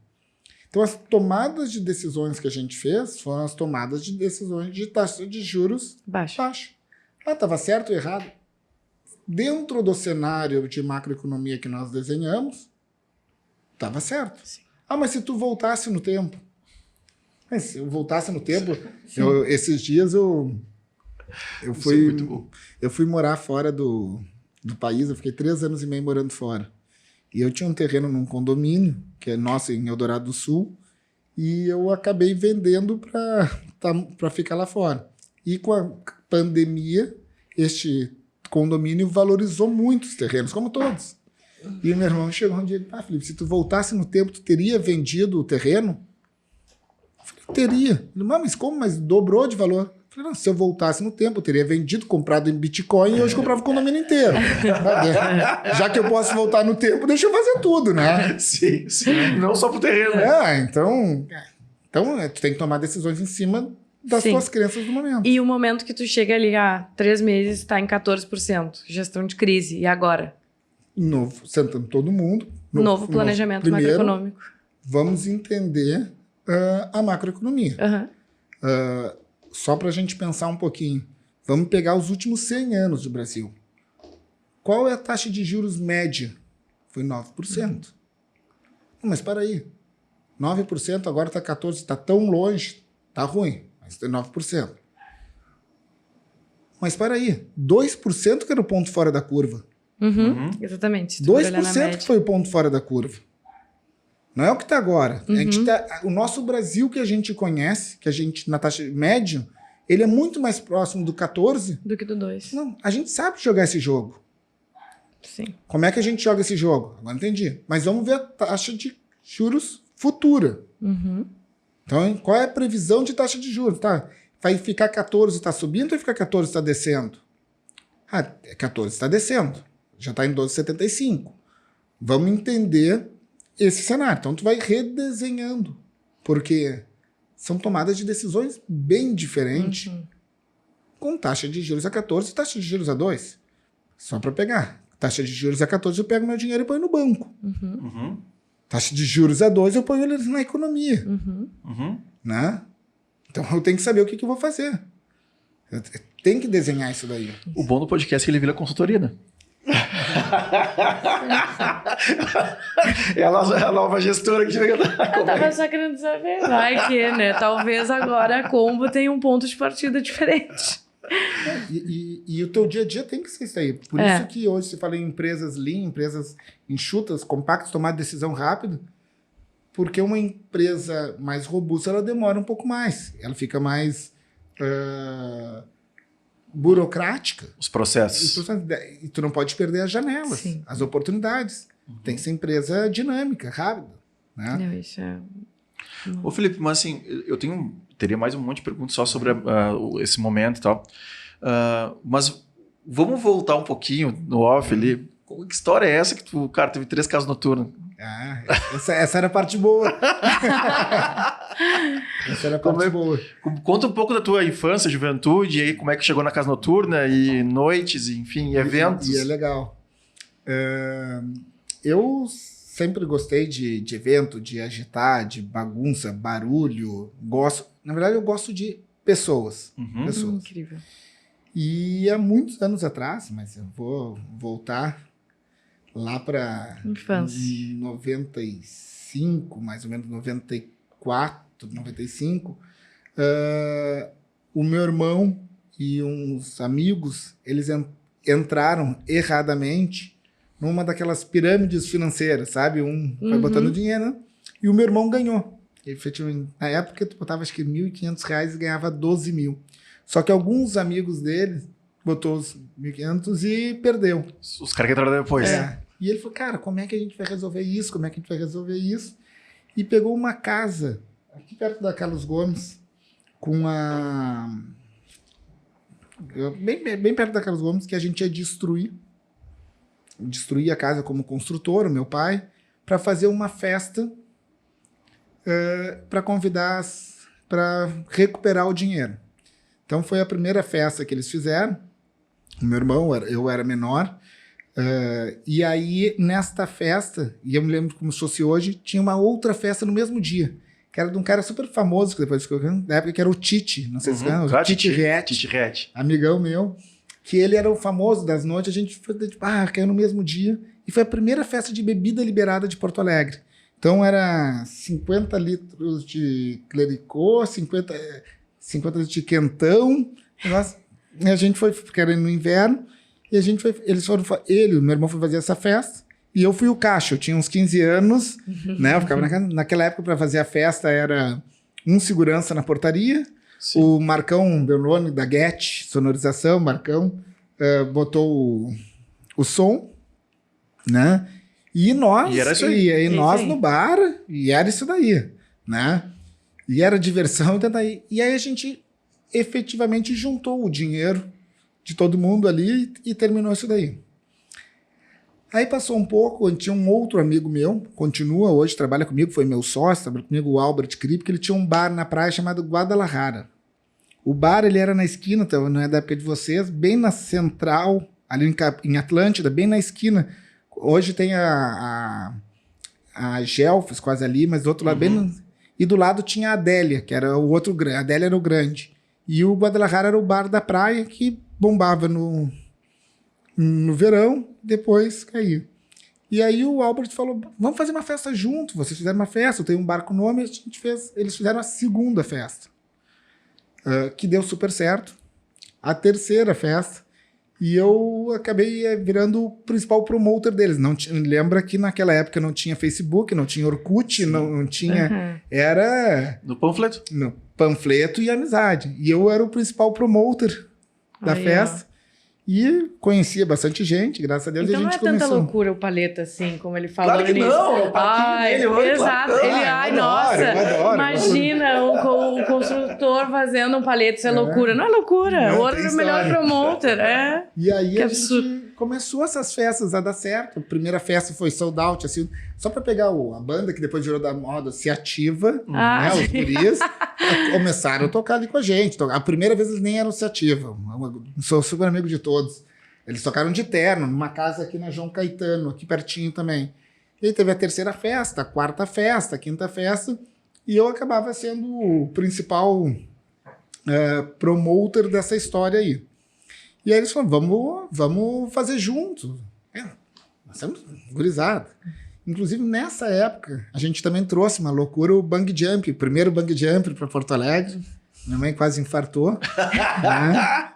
Então, as tomadas de decisões que a gente fez foram as tomadas de decisões de taxa de juros baixa. Estava certo ou errado? Dentro do cenário de macroeconomia que nós desenhamos, estava certo. Sim. Mas se tu voltasse no tempo... se eu voltasse no tempo... esses dias eu fui morar fora do país, eu fiquei 3 anos e meio morando fora. E eu tinha um terreno num condomínio, que é nosso, em Eldorado do Sul, e eu acabei vendendo para ficar lá fora. E com a pandemia, este condomínio valorizou muito os terrenos, como todos. E meu irmão chegou um dia e disse, Felipe, se tu voltasse no tempo, tu teria vendido o terreno? Eu falei, teria. Ele, mas como? Mas dobrou de valor. Eu falei, não, se eu voltasse no tempo, eu teria vendido, comprado em Bitcoin e hoje comprava o condomínio inteiro. Já que eu posso voltar no tempo, deixa eu fazer tudo, né? Sim. Não só pro terreno. Então tu tem que tomar decisões em cima das tuas crenças do momento. E o momento que tu chega ali, 3 meses, está em 14%, gestão de crise, e agora? Sentando todo mundo. Novo planejamento macroeconômico. Vamos entender a macroeconomia. Só para a gente pensar um pouquinho. Vamos pegar os últimos 100 anos do Brasil. Qual é a taxa de juros média? Foi 9%. Mas para aí. 9% agora está 14%. Está tão longe. Está ruim. Mas tem 9%. Mas para aí. 2% que era o ponto fora da curva. Exatamente. 2% que foi o ponto fora da curva. Não é o que está agora. O nosso Brasil que a gente conhece, que a gente, na taxa média, ele é muito mais próximo do 14% do que do 2%. Não, a gente sabe jogar esse jogo. Sim. Como é que a gente joga esse jogo? Agora entendi. Mas vamos ver a taxa de juros futura. Então, qual é a previsão de taxa de juros? Tá? Vai ficar 14% está subindo ou vai ficar 14% está descendo? 14% está descendo. Já está em 12,75%. Vamos entender esse cenário. Então, tu vai redesenhando. Porque são tomadas de decisões bem diferentes. Com taxa de juros a 14% e taxa de juros a 2%. Só para pegar. Taxa de juros a 14%, eu pego meu dinheiro e ponho no banco. Taxa de juros a 2%, eu ponho ele na economia. Né? Então, eu tenho que saber o que eu vou fazer. Eu tenho que desenhar isso daí. O bom do podcast é que ele vira consultoria, né? É a nova gestora que chega. Eu tava só querendo saber. Vai que, né? Talvez agora a Combo tenha um ponto de partida diferente. E o teu dia a dia tem que ser isso aí. Por isso que hoje se fala em empresas lean, empresas enxutas, compactas, tomar decisão rápido, porque uma empresa mais robusta, ela demora um pouco mais. Ela fica mais burocrática. Os processos. E tu não pode perder as janelas, as oportunidades. Tem que ser empresa dinâmica, rápida. Né? Não, isso é... Ô, Felipe, mas assim, teria mais um monte de perguntas só sobre esse momento e tal. Mas vamos voltar um pouquinho no off ali. Que história é essa que tu, cara, teve 3 casas noturnas? Essa era a parte boa. Essa era a parte boa. Conta um pouco da tua infância, juventude, e aí como é que chegou na casa noturna, e noites, enfim, eventos. E é legal. Eu sempre gostei de evento, de agitar, de bagunça, barulho. Na verdade, eu gosto de pessoas. Pessoas. Incrível. E há muitos anos atrás, mas eu vou voltar lá para 95, mais ou menos 94, 95. O meu irmão e uns amigos, eles entraram erradamente numa daquelas pirâmides financeiras, sabe? Foi botando dinheiro, né? E o meu irmão ganhou. Efetivamente, na época, tu botava acho que R$1.500 e ganhava 12 mil. Só que alguns amigos dele botou os 1.500 e perdeu. Os caras que entraram depois. E ele falou, cara, como é que a gente vai resolver isso? Como é que a gente vai resolver isso? E pegou uma casa aqui perto da Carlos Gomes, com bem perto da Carlos Gomes, que a gente ia destruir a casa como construtor, o meu pai, para fazer uma festa para convidar, para recuperar o dinheiro. Então foi a primeira festa que eles fizeram. O meu irmão, eu era menor, e aí nesta festa, e eu me lembro como se fosse hoje, tinha uma outra festa no mesmo dia, que era de um cara super famoso, que depois ficou na época, que era o Tite, não sei se você lembra, o Tite Rett, amigão meu, que ele era o famoso das noites. A gente foi, caiu no mesmo dia, e foi a primeira festa de bebida liberada de Porto Alegre. Então era 50 litros de clericô, 50 litros de quentão, e a gente foi, porque era no inverno, e a gente foi, o meu irmão foi fazer essa festa, e eu fui o caixa. Eu tinha uns 15 anos, né? Eu ficava naquela época, para fazer a festa, era um segurança na portaria. Sim. O Marcão Bernoni, da Get, sonorização, Marcão, botou o som, né? E nós, nós no bar, e era isso daí, né? E era diversão, e aí a gente efetivamente juntou o dinheiro de todo mundo ali e terminou isso daí. Aí passou um pouco, tinha um outro amigo meu, continua hoje, trabalha comigo, foi meu sócio, trabalha comigo, o Albert Kripp, que ele tinha um bar na praia chamado Guadalajara. O bar, ele era na esquina, não é da época de vocês, bem na central, ali em Atlântida, bem na esquina. Hoje tem a Gelfos quase ali, mas do outro lado bem... E do lado tinha a Adélia, que era o outro grande. A Adélia era o grande. E o Guadalajara era o bar da praia que bombava no verão, depois caía. E aí o Albert falou, vamos fazer uma festa junto. Vocês fizeram uma festa, eu tenho um bar com nome, eles fizeram a segunda festa. Que deu super certo. A terceira festa. E eu acabei virando o principal promoter deles. Lembra que naquela época não tinha Facebook, não tinha Orkut, não tinha... Era... No panfleto. No panfleto e amizade. E eu era o principal promoter da festa. E conhecia bastante gente, graças a Deus. Então e a gente não é tanta começou. loucura o Paleta, assim, como ele falou Claro que no início. não, é o parquinho dele. Exato. Eu adoro. Imagina o construtor fazendo um Paleta, isso é loucura. Não é loucura. Não, o outro é o melhor promoter. E aí que a absurdo. gente começou essas festas a dar certo. A primeira festa foi sold out, assim, só para pegar a banda, que depois virou da moda, Se Ativa, né, os guris, começaram a tocar ali com a gente. A primeira vez eles nem eram Se Ativa. Sou super amigo de todos. Eles tocaram de terno, numa casa aqui na João Caetano, aqui pertinho também. E aí teve a terceira festa, a quarta festa, a quinta festa, e eu acabava sendo o principal promoter dessa história aí. E aí eles falaram, vamos fazer junto. Nós somos gurizada. Inclusive, nessa época, a gente também trouxe uma loucura, o Bang Jump, o primeiro Bang Jump para Porto Alegre. Minha mãe quase infartou. Né?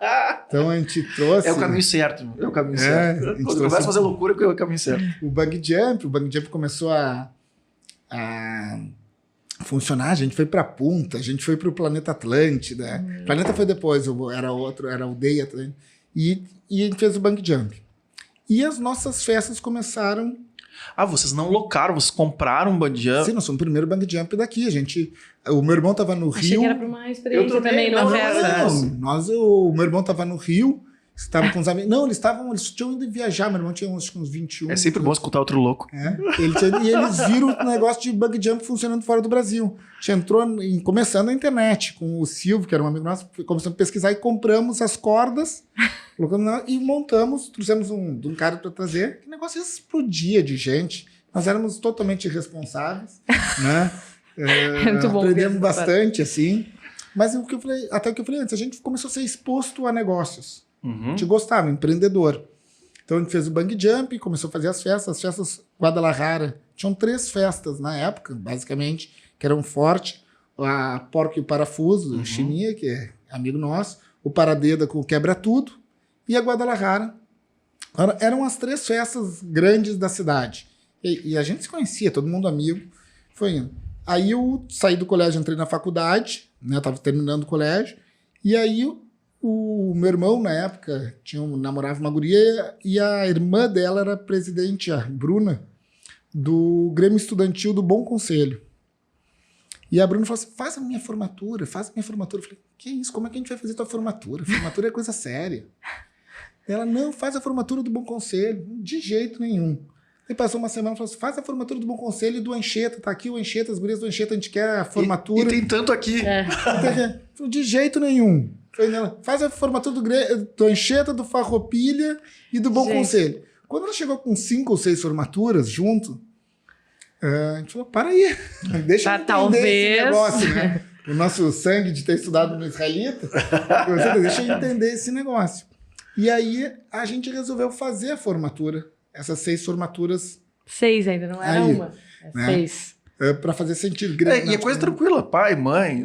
Então a gente trouxe... É o caminho certo. É o caminho certo. Quando começa a fazer loucura, é o caminho certo. O Bang Jump começou a funcionar. A gente foi para Punta, a gente foi para o Planeta Atlântida. O Planeta foi depois, era o Day Atlântida. E a gente fez o Bang Jump. E as nossas festas começaram... Ah, vocês não locaram, vocês compraram um bungee jump? Sim, nós somos o primeiro bungee jump daqui. O meu irmão estava no Rio. Achei que era para uma experiência também, numa festa. O meu irmão estava no Rio, estava com os amigos. Não, eles tinham ido viajar. Meu irmão tinha uns 21. É sempre bom escutar outro louco. E eles viram o negócio de bungee jump funcionando fora do Brasil. A gente entrou começando na internet com o Silvio, que era um amigo nosso, começamos a pesquisar e compramos as cordas, colocamos lá e montamos, trouxemos um cara para trazer. O negócio explodia de gente. Nós éramos totalmente irresponsáveis, né? Muito bom. Aprendemos bastante, assim. Mas o que eu falei antes, a gente começou a ser exposto a negócios. A gente gostava, empreendedor. Então a gente fez o Bang Jump, começou a fazer as festas Guadalajara. Tinham 3 festas na época, basicamente, que eram forte. A Porco e o Parafuso, o Chininha, que é amigo nosso. O Paradeda com o Quebra Tudo. E a Guadalajara. Eram as 3 festas grandes da cidade. E a gente se conhecia, todo mundo amigo. Foi indo. Aí eu saí do colégio, entrei na faculdade, né? Tava terminando o colégio. E aí o meu irmão, na época, namorava uma guria e a irmã dela era presidente, a Bruna, do Grêmio Estudantil do Bom Conselho. E a Bruna falou assim, faz a minha formatura. Eu falei, que isso? Como é que a gente vai fazer tua formatura? Formatura é coisa séria. Ela, não, faz a formatura do Bom Conselho. De jeito nenhum. Aí passou uma semana e falou assim, faz a formatura do Bom Conselho e do Anchieta. Tá aqui o Anchieta, as gurias do Anchieta, a gente quer a formatura. E tem tanto aqui. De jeito nenhum. Faz a formatura do Anchieta, do Farroupilha e do Bom Conselho. Quando ela chegou com 5 ou 6 formaturas junto, a gente falou, para aí, deixa eu entender esse negócio, né? O nosso sangue de ter estudado no israelita, deixa eu entender esse negócio. E aí a gente resolveu fazer a formatura, essas 6 formaturas. 6 ainda, não era uma. É né? 6. Para fazer sentido. E é coisa tranquila, pai, mãe.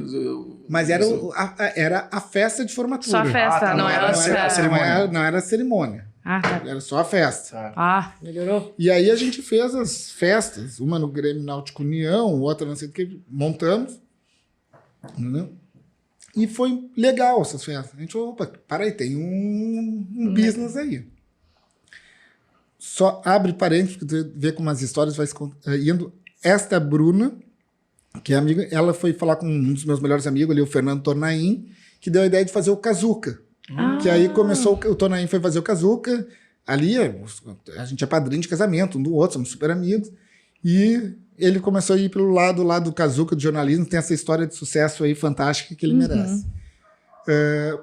Mas era a festa de formatura. Só a festa, não era a cerimônia. Não era a cerimônia. Tá. Era só a festa. Melhorou. E aí a gente fez as festas, uma no Grêmio Náutico União, outra não sei o que, montamos. Entendeu? E foi legal essas festas. A gente falou, opa, para aí, tem um business aí. Só abre parênteses, porque tu vê como as histórias vai indo. Esta Bruna, que é amiga, ela foi falar com um dos meus melhores amigos ali, o Fernando Tornaim, que deu a ideia de fazer o Kazuca. Que aí começou, o Tornaim foi fazer o Kazuca. Ali, a gente é padrinho de casamento, um do outro, somos super amigos. E ele começou a ir pelo lado do Kazuca, do jornalismo, tem essa história de sucesso aí fantástica que ele merece.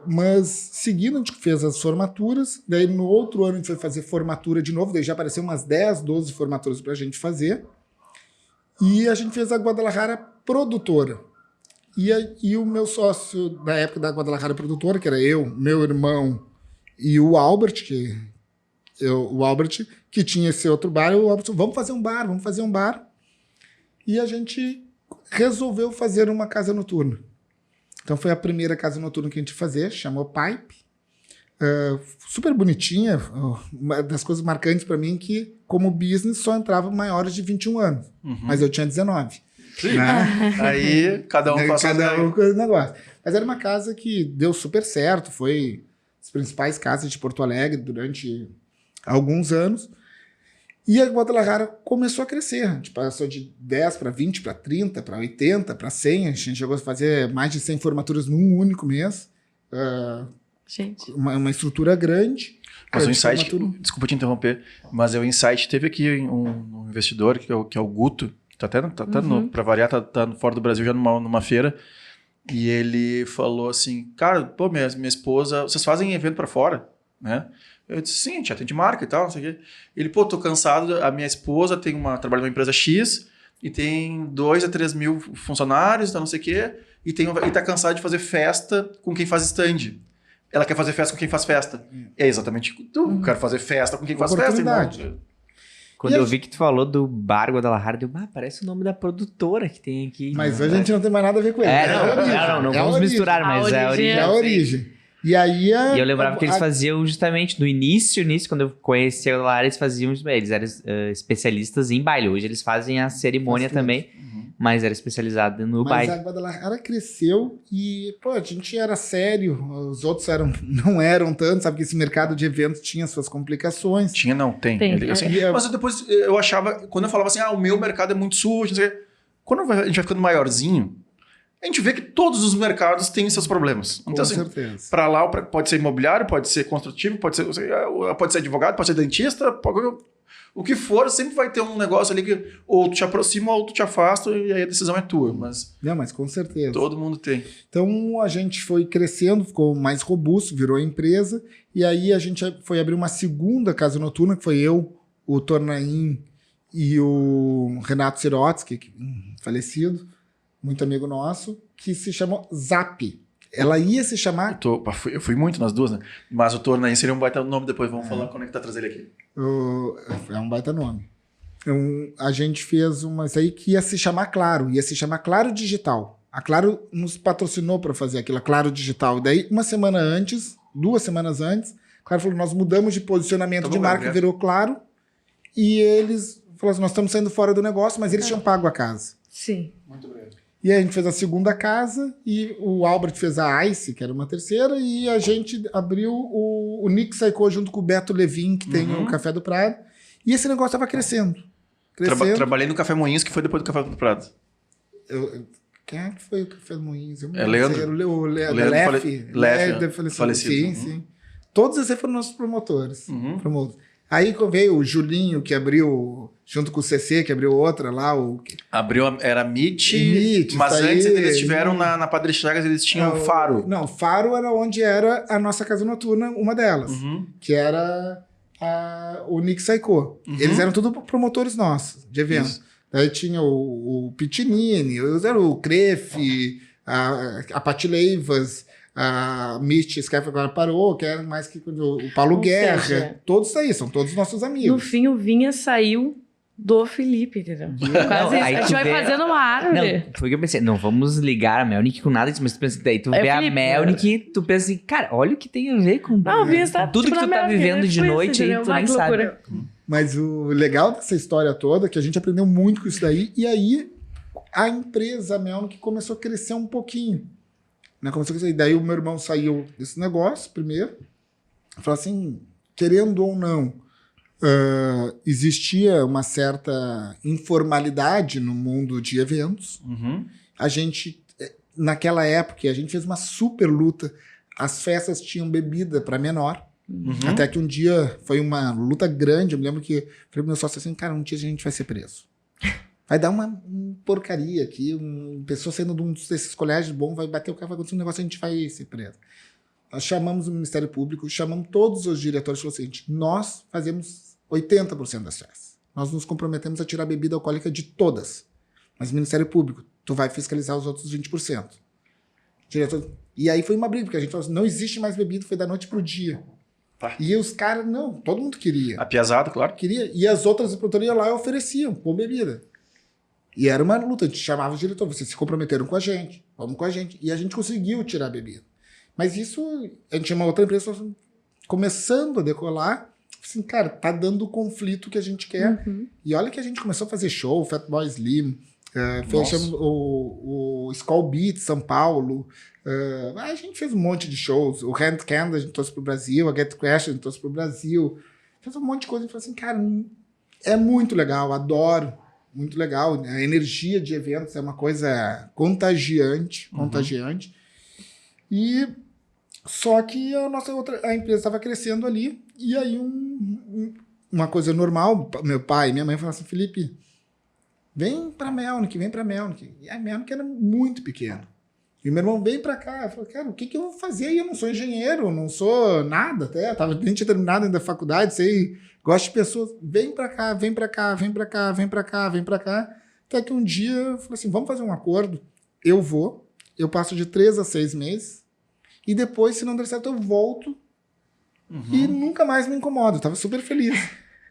Mas, seguindo, a gente fez as formaturas, daí no outro ano a gente foi fazer formatura de novo, daí já apareceu umas 10, 12 formaturas pra gente fazer. E a gente fez a Guadalajara produtora. E o meu sócio, na época da Guadalajara Produtora, que era eu, meu irmão e o Albert, que tinha esse outro bar, o Albert, vamos fazer um bar. E a gente resolveu fazer uma casa noturna. Então foi a primeira casa noturna que a gente ia fazer, chamou Pipe. Super bonitinha. Uma das coisas marcantes para mim é que, como business, só entrava maiores de 21 anos. Mas eu tinha 19. Né? Aí cada um faz o negócio. Mas era uma casa que deu super certo, foi as principais casas de Porto Alegre durante alguns anos. E a Guadalajara começou a crescer. A gente passou de 10 para 20, para 30, para 80, para 100. A gente chegou a fazer mais de 100 formaturas num único mês. Gente. Uma estrutura grande. Mas o Insight, desculpa te interromper, mas o Insight teve aqui um investidor, que é o Guto, tá até para variar, tá fora do Brasil já numa feira, e ele falou assim, cara, pô, minha esposa, vocês fazem evento para fora, né? Eu disse, sim, a gente atende marca e tal, não sei o quê. Ele, pô, tô cansado, a minha esposa trabalha numa empresa X, e tem 2 a 3 mil funcionários, não sei o quê, e tá cansado de fazer festa com quem faz stand. Ela quer fazer festa com quem faz festa. É exatamente tu. Quero fazer festa com quem faz festa. Quando eu vi que tu falou do Bar Guadalajara, eu parece o nome da produtora que tem aqui. Mas hoje a gente não tem mais nada a ver com ele. Não vamos misturar, mas é a origem. É a origem. E aí E eu lembrava que eles faziam justamente no início, quando eu conheci a Guadalajara, eles eram especialistas em baile. Hoje eles fazem a cerimônia também. Mas era especializado no baile. Mas a Guadalajara cresceu e, pô, a gente era sério, os outros não eram tanto, sabe que esse mercado de eventos tinha suas complicações. Tem. Assim, mas depois eu achava, quando eu falava assim, o meu mercado é muito sujo, não sei o quê. Quando a gente vai ficando maiorzinho, a gente vê que todos os mercados têm seus problemas. Então, com certeza. Para lá, pode ser imobiliário, pode ser construtivo, pode ser advogado, pode ser dentista, o que for, sempre vai ter um negócio ali que ou tu te aproxima ou tu te afasta e aí a decisão é tua. Mas com certeza. Todo mundo tem. Então a gente foi crescendo, ficou mais robusto, virou empresa e aí a gente foi abrir uma segunda casa noturna, que foi eu, o Tornaim e o Renato Sirotsky, falecido, muito amigo nosso, que se chamou Zap. Ela ia se chamar... Eu fui muito nas duas, né? Mas o Tornaim seria um baita nome, depois vamos falar quando é que tá trazendo ele aqui. É um baita nome. Então, a gente fez isso aí que ia se chamar Claro, ia se chamar Claro Digital. A Claro nos patrocinou para fazer aquilo, a Claro Digital. E daí, 2 semanas antes, a Claro falou, nós mudamos de posicionamento de marca, virou Claro, e eles falaram assim, nós estamos saindo fora do negócio, mas eles tinham pago a casa. Sim. Muito breve. E aí a gente fez a segunda casa, e o Albert fez a Ice, que era uma terceira, e a gente abriu o Nick Saicô junto com o Beto Levin, que tem o Café do Prado. E esse negócio estava crescendo. Trabalhei no Café Moinhos, que foi depois do Café do Prado. Quem é que foi o Café Moinhos? Leandro. O Leff, falecido. Sim. Todos esses foram nossos promotores. Aí veio o Julinho, que abriu, junto com o CC, que abriu outra lá. Era Meet, mas antes eles tiveram na Padre Chagas, eles tinham Faro. Não, Faro era onde era a nossa casa noturna, uma delas, que era o Nick Saicô. Eles eram tudo promotores nossos, de eventos. Isso. Daí tinha o Pitinini, o Crefe, a Pati Leivas, a Misty, que agora parou, que era mais que o Paulo Guerra. Todos aí, são todos nossos amigos. No fim, o Vinha saiu do Felipe, entendeu? Quase a gente vai fazendo uma árvore. Não, foi o que eu pensei. Não vamos ligar a Melnick com nada disso, mas tu pensa, daí tu vê a Melnick, tu pensa assim, cara, olha o que tem a ver com o Vinha tá, tudo que tu tá vivendo de noite aí, tu nem sabe. Mas o legal dessa história toda é que a gente aprendeu muito com isso daí, e aí a empresa Melnick começou a crescer um pouquinho. Daí o meu irmão saiu desse negócio primeiro, falou assim, querendo ou não, existia uma certa informalidade no mundo de eventos. A gente, naquela época, a gente fez uma super luta, as festas tinham bebida para menor, até que um dia foi uma luta grande, eu me lembro que eu falei pro meu sócio assim, cara, um dia a gente vai ser preso. Vai dar uma porcaria aqui, uma pessoa saindo de um desses colégios bons, vai bater o carro, vai acontecer um negócio, a gente vai ser preso. Nós chamamos o Ministério Público, chamamos todos os diretores e falamos assim, nós fazemos 80% das festas. Nós nos comprometemos a tirar a bebida alcoólica de todas. Mas o Ministério Público, tu vai fiscalizar os outros 20%. Diretor... E aí foi uma briga, porque a gente falou assim, não existe mais bebida, foi da noite pro dia. Tá. E os caras, não, todo mundo queria. Apiazado, claro. Queria. E as outras produtorias lá ofereciam com bebida. E era uma luta, a gente chamava o diretor, vocês se comprometeram com a gente, vamos com a gente. E a gente conseguiu tirar a bebida. Mas isso, a gente tinha uma outra empresa começando a decolar, assim, cara, tá dando o conflito que a gente quer. E olha que a gente começou a fazer show, Fatboy Slim, fechamos o Skull Beat São Paulo, a gente fez um monte de shows, o Hand Can a gente trouxe pro Brasil, a Get Crash a gente trouxe pro Brasil, fez um monte de coisa e falou assim, cara, é muito legal, adoro, muito legal, a energia de eventos é uma coisa contagiante, e só que a empresa estava crescendo ali, e aí uma coisa normal, meu pai e minha mãe falaram assim, Felipe, vem pra Melnick. E a Melnick era muito pequena. E meu irmão, vem pra cá. Eu falei, cara, o que eu vou fazer aí? Eu não sou engenheiro, não sou nada até. Nem tinha terminado ainda a faculdade, sei, gosto de pessoas. Vem pra cá. Até que um dia eu falei assim, vamos fazer um acordo. Eu passo de 3 a 6 meses. E depois, se não der certo, eu volto. E nunca mais me incomodo. Eu tava super feliz.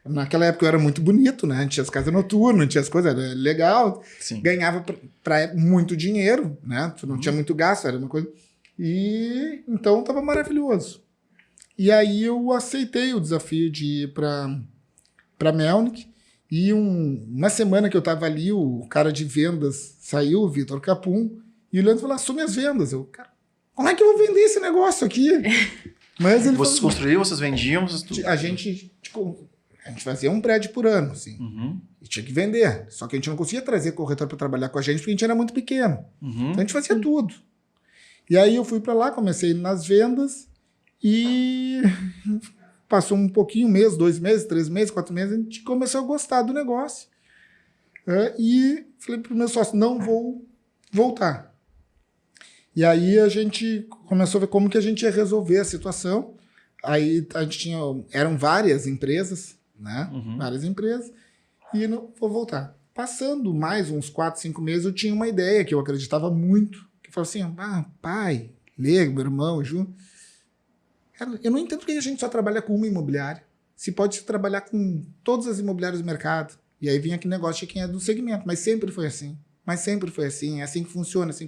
Naquela época eu era muito bonito, né? Tinha as casas noturnas, tinha as coisas, era legal. Sim. Ganhava muito dinheiro, né? Tu não tinha muito gasto, era uma coisa. E então tava maravilhoso. E aí eu aceitei o desafio de ir pra Melnick. E uma semana que eu tava ali, o cara de vendas saiu, o Vitor Capum, e o Leandro falou: assume as vendas. Eu, cara, como é que eu vou vender esse negócio aqui? Mas ele vocês falou, construíam, vocês vendiam? a gente fazia um prédio por ano, assim. E tinha que vender. Só que a gente não conseguia trazer corretor para trabalhar com a gente porque a gente era muito pequeno. Então a gente fazia tudo. E aí eu fui para lá, comecei nas vendas e passou um pouquinho, 1 mês, 2 meses, 3 meses, 4 meses, a gente começou a gostar do negócio. E falei pro meu sócio, não vou voltar. E aí a gente começou a ver como que a gente ia resolver a situação. Aí a gente eram várias empresas, né? Várias empresas. E não vou voltar. Passando mais uns 4, 5 meses, eu tinha uma ideia que eu acreditava muito. Que eu falava assim, pai, Lego, meu irmão, Ju. Cara, eu não entendo porque a gente só trabalha com uma imobiliária. Se pode trabalhar com todas as imobiliárias do mercado. E aí vinha aquele negócio de quem é do segmento. Mas sempre foi assim. É assim que funciona, Eu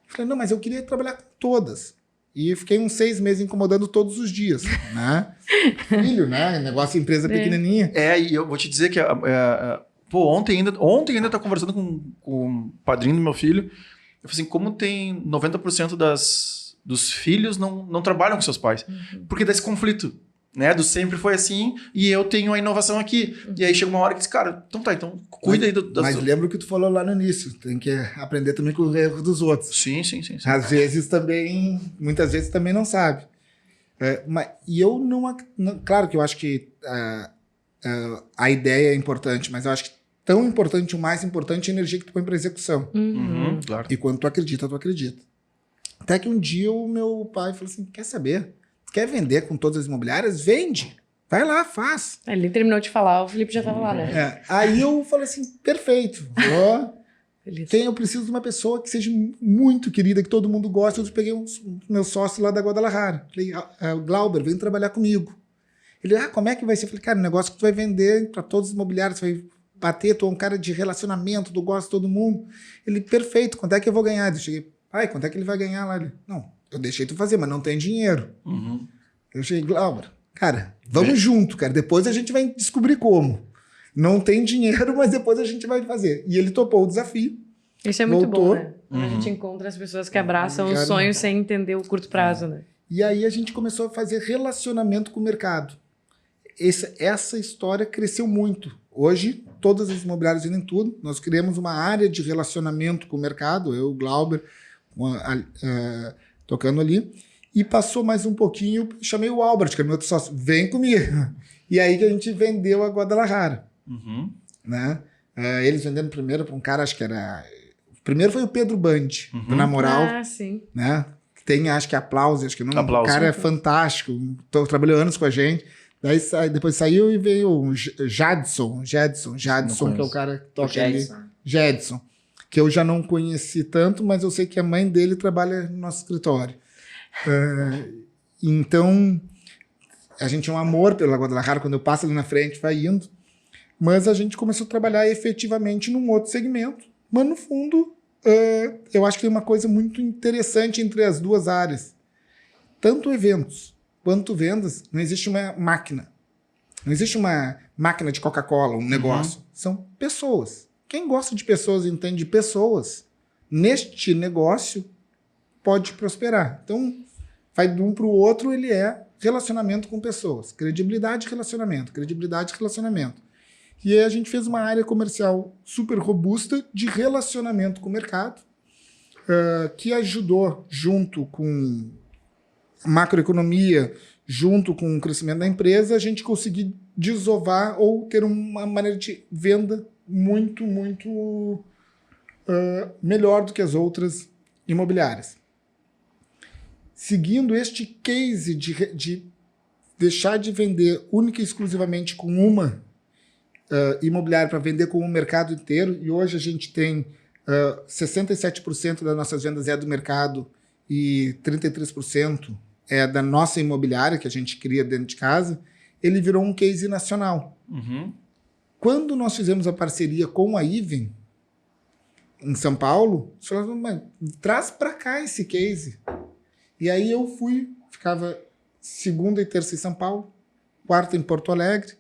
falei, não, mas eu queria trabalhar com todas. E fiquei uns 6 meses incomodando todos os dias, né? Filho, né? Negócio empresa pequenininha. E eu vou te dizer que ontem ainda eu conversando com o padrinho do meu filho. Eu falei assim, como tem 90% dos filhos não trabalham com seus pais. Porque dá esse conflito, né? Do sempre foi assim e eu tenho a inovação aqui. E aí chega uma hora que diz, cara, então cuida aí Mas lembra o que tu falou lá no início. Tem que aprender também com o erro dos outros. Sim. Às vezes também, muitas vezes também não sabe. E eu não... Claro que eu acho que a ideia é importante, mas eu acho que tão importante, o mais importante é a energia que tu põe para execução. Claro. E quando tu acredita. Até que um dia o meu pai falou assim, quer saber? Quer vender com todas as imobiliárias? Vende. Vai lá, faz. Ele terminou de falar, o Felipe já estava lá, né? Aí eu falei assim, perfeito. Eu preciso de uma pessoa que seja muito querida, que todo mundo gosta. Eu peguei meu sócio lá da Guadalajara. Falei, Glauber, vem trabalhar comigo. Ele, como é que vai ser? Eu falei, cara, o negócio que tu vai vender para todos os imobiliários, tu vai bater, tu é um cara de relacionamento, tu gosta de todo mundo. Ele, perfeito, quanto é que eu vou ganhar? Eu cheguei, pai, quanto é que ele vai ganhar lá? Ele, não, eu deixei tu fazer, mas não tem dinheiro. Eu cheguei, Glauber, cara, vamos junto, cara. Depois a gente vai descobrir como. Não tem dinheiro, mas depois a gente vai fazer. E ele topou o desafio. Isso é muito bom, né? A gente encontra as pessoas que abraçam os sonhos sem entender o curto prazo, né? E aí a gente começou a fazer relacionamento com o mercado. Essa história cresceu muito. Hoje, todas as imobiliárias vendem tudo. Nós criamos uma área de relacionamento com o mercado. Eu, o Glauber, tocando ali. E passou mais um pouquinho, chamei o Albert, que é meu outro sócio, vem comigo. E aí que a gente vendeu a Guadalajara. Né? Eles vendendo primeiro para um cara, acho que era... Primeiro foi o Pedro Band, do Na Moral. Sim. Né? Tem, acho que Aplausos, acho que não. Aplausos. O cara é fantástico, trabalhou anos com a gente. Daí depois saiu e veio o Jadson, que é o cara que toca ali. Jedson. que eu já não conheci tanto, mas eu sei que a mãe dele trabalha no nosso escritório. Então, a gente tinha um amor pela Guadalajara, quando eu passo ali na frente, vai indo. Mas a gente começou a trabalhar efetivamente num outro segmento. Mas, no fundo, eu acho que tem uma coisa muito interessante entre as duas áreas. Tanto eventos quanto vendas, não existe uma máquina. Não existe uma máquina de Coca-Cola, um negócio. São pessoas. Quem gosta de pessoas e entende pessoas, neste negócio, pode prosperar. Então, vai de um para o outro, ele é relacionamento com pessoas. Credibilidade, relacionamento. Credibilidade, relacionamento. E aí a gente fez uma área comercial super robusta de relacionamento com o mercado, que ajudou, junto com macroeconomia, junto com o crescimento da empresa, a gente conseguir desovar ou ter uma maneira de venda muito, muito melhor do que as outras imobiliárias. Seguindo este case de deixar de vender única e exclusivamente com uma imobiliária para vender com o mercado inteiro, e hoje a gente tem 67% das nossas vendas é do mercado e 33% é da nossa imobiliária, que a gente cria dentro de casa, ele virou um case nacional. Quando nós fizemos a parceria com a Even, em São Paulo, eles falaram, mas traz para cá esse case. E aí eu ficava segunda e terça em São Paulo, quarta em Porto Alegre,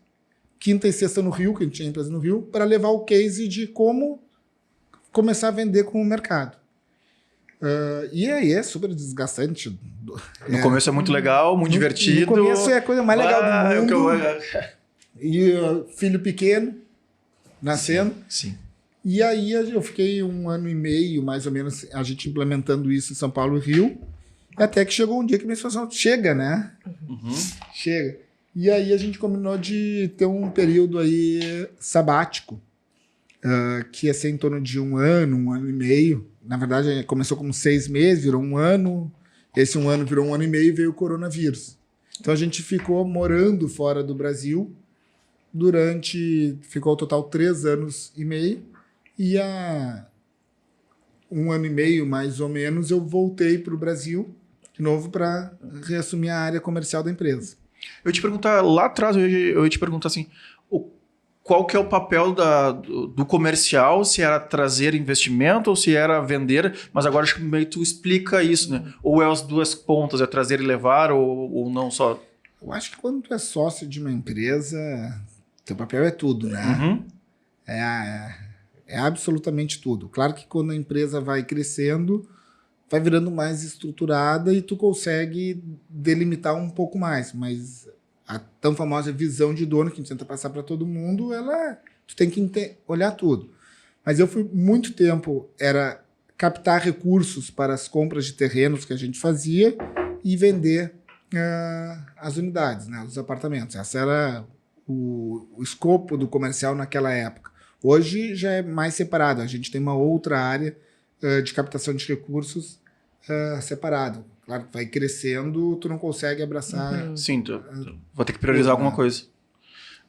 quinta e sexta no Rio, que a gente tinha empresa no Rio, para levar o case de como começar a vender com o mercado. E aí é super desgastante. No começo é muito legal, muito divertido. No começo é a coisa mais legal do mundo. E filho pequeno, nascendo. Sim. E aí eu fiquei 1 ano e meio, mais ou menos, a gente implementando isso em São Paulo e Rio, até que chegou um dia que me falou, chega, né? Chega. E aí a gente combinou de ter um período aí sabático, que ia ser em torno de 1 ano e meio. Na verdade, começou com 6 meses, virou 1 ano. Esse 1 ano virou 1 ano e meio e veio o coronavírus. Então a gente ficou morando fora do Brasil ficou ao total 3 anos e meio. E há 1 ano e meio, mais ou menos, eu voltei para o Brasil de novo para reassumir a área comercial da empresa. Eu te perguntar, lá atrás, eu ia te perguntar assim, qual que é o papel do comercial, se era trazer investimento ou se era vender, mas agora acho que meio tu explica isso, né? Ou é as duas pontas, é trazer e levar ou não só? Eu acho que quando tu é sócio de uma empresa, teu papel é tudo, né? É absolutamente tudo. Claro que quando a empresa vai crescendo, vai virando mais estruturada e tu consegue delimitar um pouco mais, mas a tão famosa visão de dono que a gente tenta passar para todo mundo, tu tem que olhar tudo. Mas eu fui muito tempo, era captar recursos para as compras de terrenos que a gente fazia e vender as unidades, né, os apartamentos. Esse era o escopo do comercial naquela época. Hoje já é mais separado, a gente tem uma outra área de captação de recursos separado. Claro que vai crescendo, tu não consegue abraçar... Sim, vou ter que priorizar alguma coisa.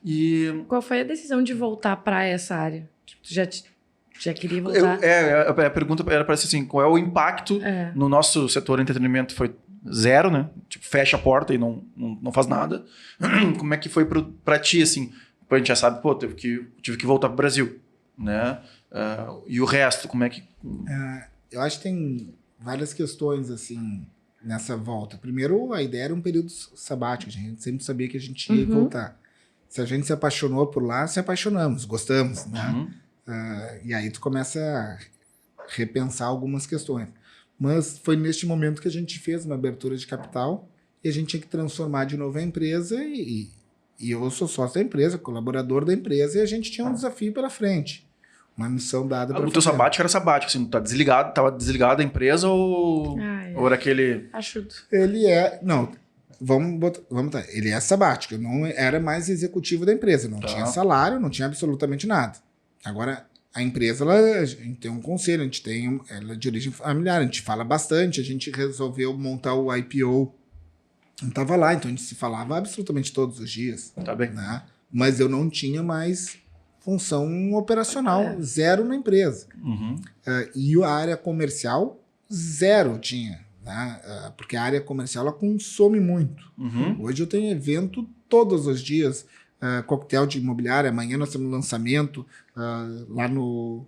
E... Qual foi a decisão de voltar para essa área? Tipo, tu já queria voltar? A pergunta era para ser assim, qual é o impacto no nosso setor de entretenimento? Foi 0, né? Tipo, fecha a porta e não faz nada. Como é que foi para ti, assim? A gente já sabe, tive que voltar para o Brasil, né? E o resto, como é que... Eu acho que tem várias questões, assim, nessa volta. Primeiro, a ideia era um período sabático. A gente sempre sabia que a gente ia voltar. Se a gente se apaixonou por lá, se apaixonamos, gostamos, né? E aí tu começa a repensar algumas questões. Mas foi neste momento que a gente fez uma abertura de capital e a gente tinha que transformar de novo a empresa e eu sou sócio da empresa, colaborador da empresa, e a gente tinha um desafio pela frente. Uma missão dada para... O teu sabático era sabático, assim, estava desligado da empresa ou era aquele... Ajudo. Ele é... Não, vamos botar. Ele é sabático, eu não era mais executivo da empresa, não tinha salário, não tinha absolutamente nada. Agora, a empresa, a gente tem um conselho, ela é de origem familiar, a gente fala bastante, a gente resolveu montar o IPO, não estava lá, então a gente se falava absolutamente todos os dias. Tá bem. Né? Mas eu não tinha mais função operacional, zero na empresa. E a área comercial, zero tinha. Né? Porque a área comercial ela consome muito. Hoje eu tenho evento todos os dias, coquetel de imobiliária, amanhã nós temos lançamento lá no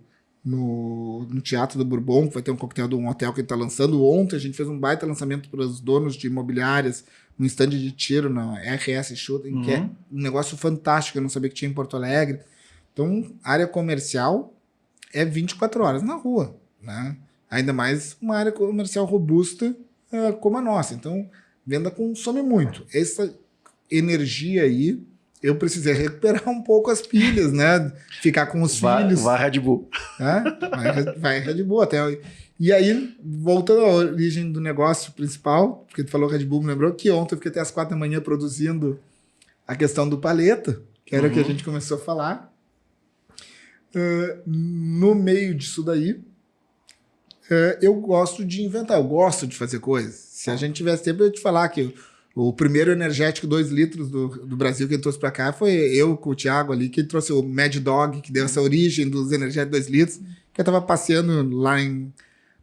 Teatro do Bourbon, que vai ter um coquetel de um hotel que ele está lançando. Ontem a gente fez um baita lançamento para os donos de imobiliárias, no stand de tiro, na RS Shooting, que é um negócio fantástico, eu não sabia que tinha em Porto Alegre. Então, área comercial é 24 horas na rua, né? Ainda mais uma área comercial robusta como a nossa. Então, venda consome muito. Essa energia aí, eu precisei recuperar um pouco as pilhas, né? Ficar com os filhos. Vai Red Bull. Vai Red Bull até. E aí, voltando à origem do negócio principal, porque tu falou Red Bull, me lembrou que ontem eu fiquei até as 4 da manhã produzindo a questão do paleta, que era o que a gente começou a falar. No meio disso daí, eu gosto de inventar, eu gosto de fazer coisas. Se a gente tivesse tempo, eu ia te falar que o primeiro energético 2 litros do Brasil que ele trouxe para cá foi eu com o Thiago ali, que ele trouxe o Mad Dog, que deu essa origem dos energéticos 2 litros, que eu estava passeando lá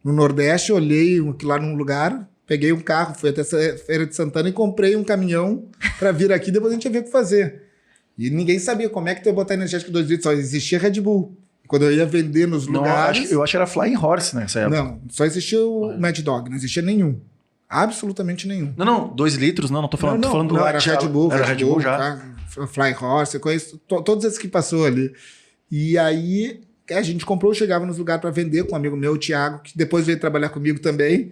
no Nordeste, olhei lá num lugar, peguei um carro, fui até a Feira de Santana e comprei um caminhão para vir aqui, depois a gente ia ver o que fazer. E ninguém sabia como é que tu ia botar energético 2 litros, só existia Red Bull. Quando eu ia vender nos lugares... Eu acho que era Flying Horse nessa época. Não, só existia o Mad Dog, não existia nenhum. Absolutamente nenhum. Não, 2 litros, não tô falando. Tô falando do era Red Bull, era Red Bull já. Flying Horse, eu conheço todos esses que passou ali. E aí a gente comprou, chegava nos lugares para vender com um amigo meu, o Thiago, que depois veio trabalhar comigo também.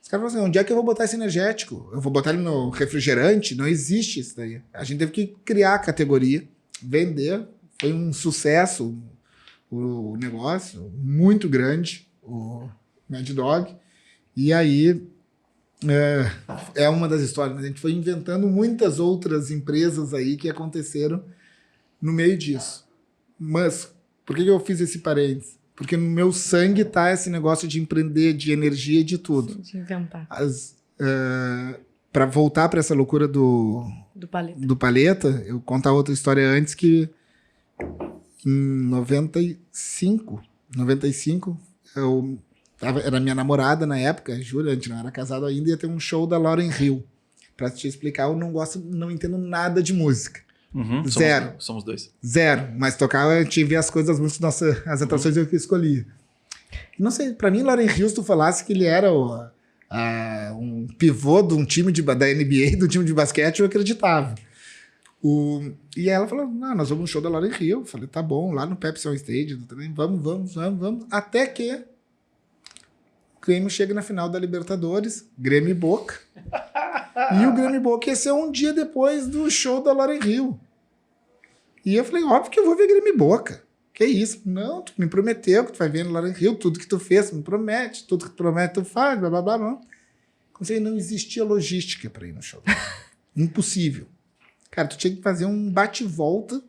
Os caras falaram assim, onde é que eu vou botar esse energético? Eu vou botar ele no refrigerante? Não existe isso daí. A gente teve que criar a categoria, vender. Foi um sucesso o negócio, muito grande, o Mad Dog. E aí, é uma das histórias. A gente foi inventando muitas outras empresas aí que aconteceram no meio disso. Mas, por que eu fiz esse parênteses? Porque no meu sangue tá esse negócio de empreender, de energia e de tudo. Sim, de inventar. Para voltar para essa loucura do paleta, eu contar outra história antes que em 95, era minha namorada na época, a Júlia, a gente não era casado ainda, ia ter um show da Lauryn Hill. Pra te explicar, eu não entendo nada de música. Zero. Somos dois. Zero. Mas tocava, a gente via as coisas das músicas, as atrações eu que escolhia. Não sei, pra mim, Lauryn Hill, se tu falasse que ele era um pivô de um time da NBA, do time de basquete, eu acreditava. E ela falou, nós vamos no show da Lauryn Hill. Eu falei, tá bom, lá no Pepsi On Stage, também, vamos. Até que o Grêmio chega na final da Libertadores, Grêmio e Boca. E o Grêmio e Boca ia ser um dia depois do show da Lauryn Hill. E eu falei, óbvio que eu vou ver Grêmio e Boca. Que isso? Não, tu me prometeu que tu vai ver no Lauryn Hill, tudo que tu fez, me promete, tudo que tu promete, tu faz, blá, blá, blá, blá. Como não existia logística para ir no show. Impossível. Cara, tu tinha que fazer um bate-volta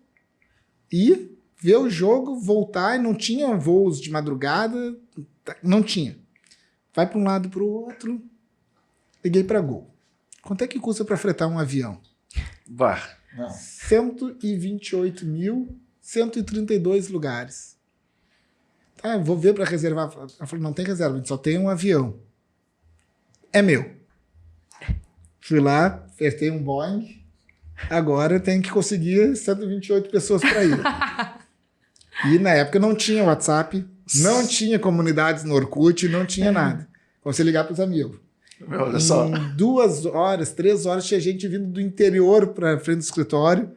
e ver o jogo, voltar, e não tinha voos de madrugada, não tinha. Vai para um lado para o outro. Liguei para Gol. Quanto é que custa para fretar um avião? 128.132 lugares. Tá, vou ver para reservar. Ela falou, não tem reserva, a gente só tem um avião. É meu. Fui lá, fretei um Boeing. Agora tem que conseguir 128 pessoas para ir. E na época não tinha WhatsApp, não tinha comunidades no Orkut, não tinha nada. Você ligar para os amigos. Olha só. Em 2 horas, 3 horas, tinha gente vindo do interior para frente do escritório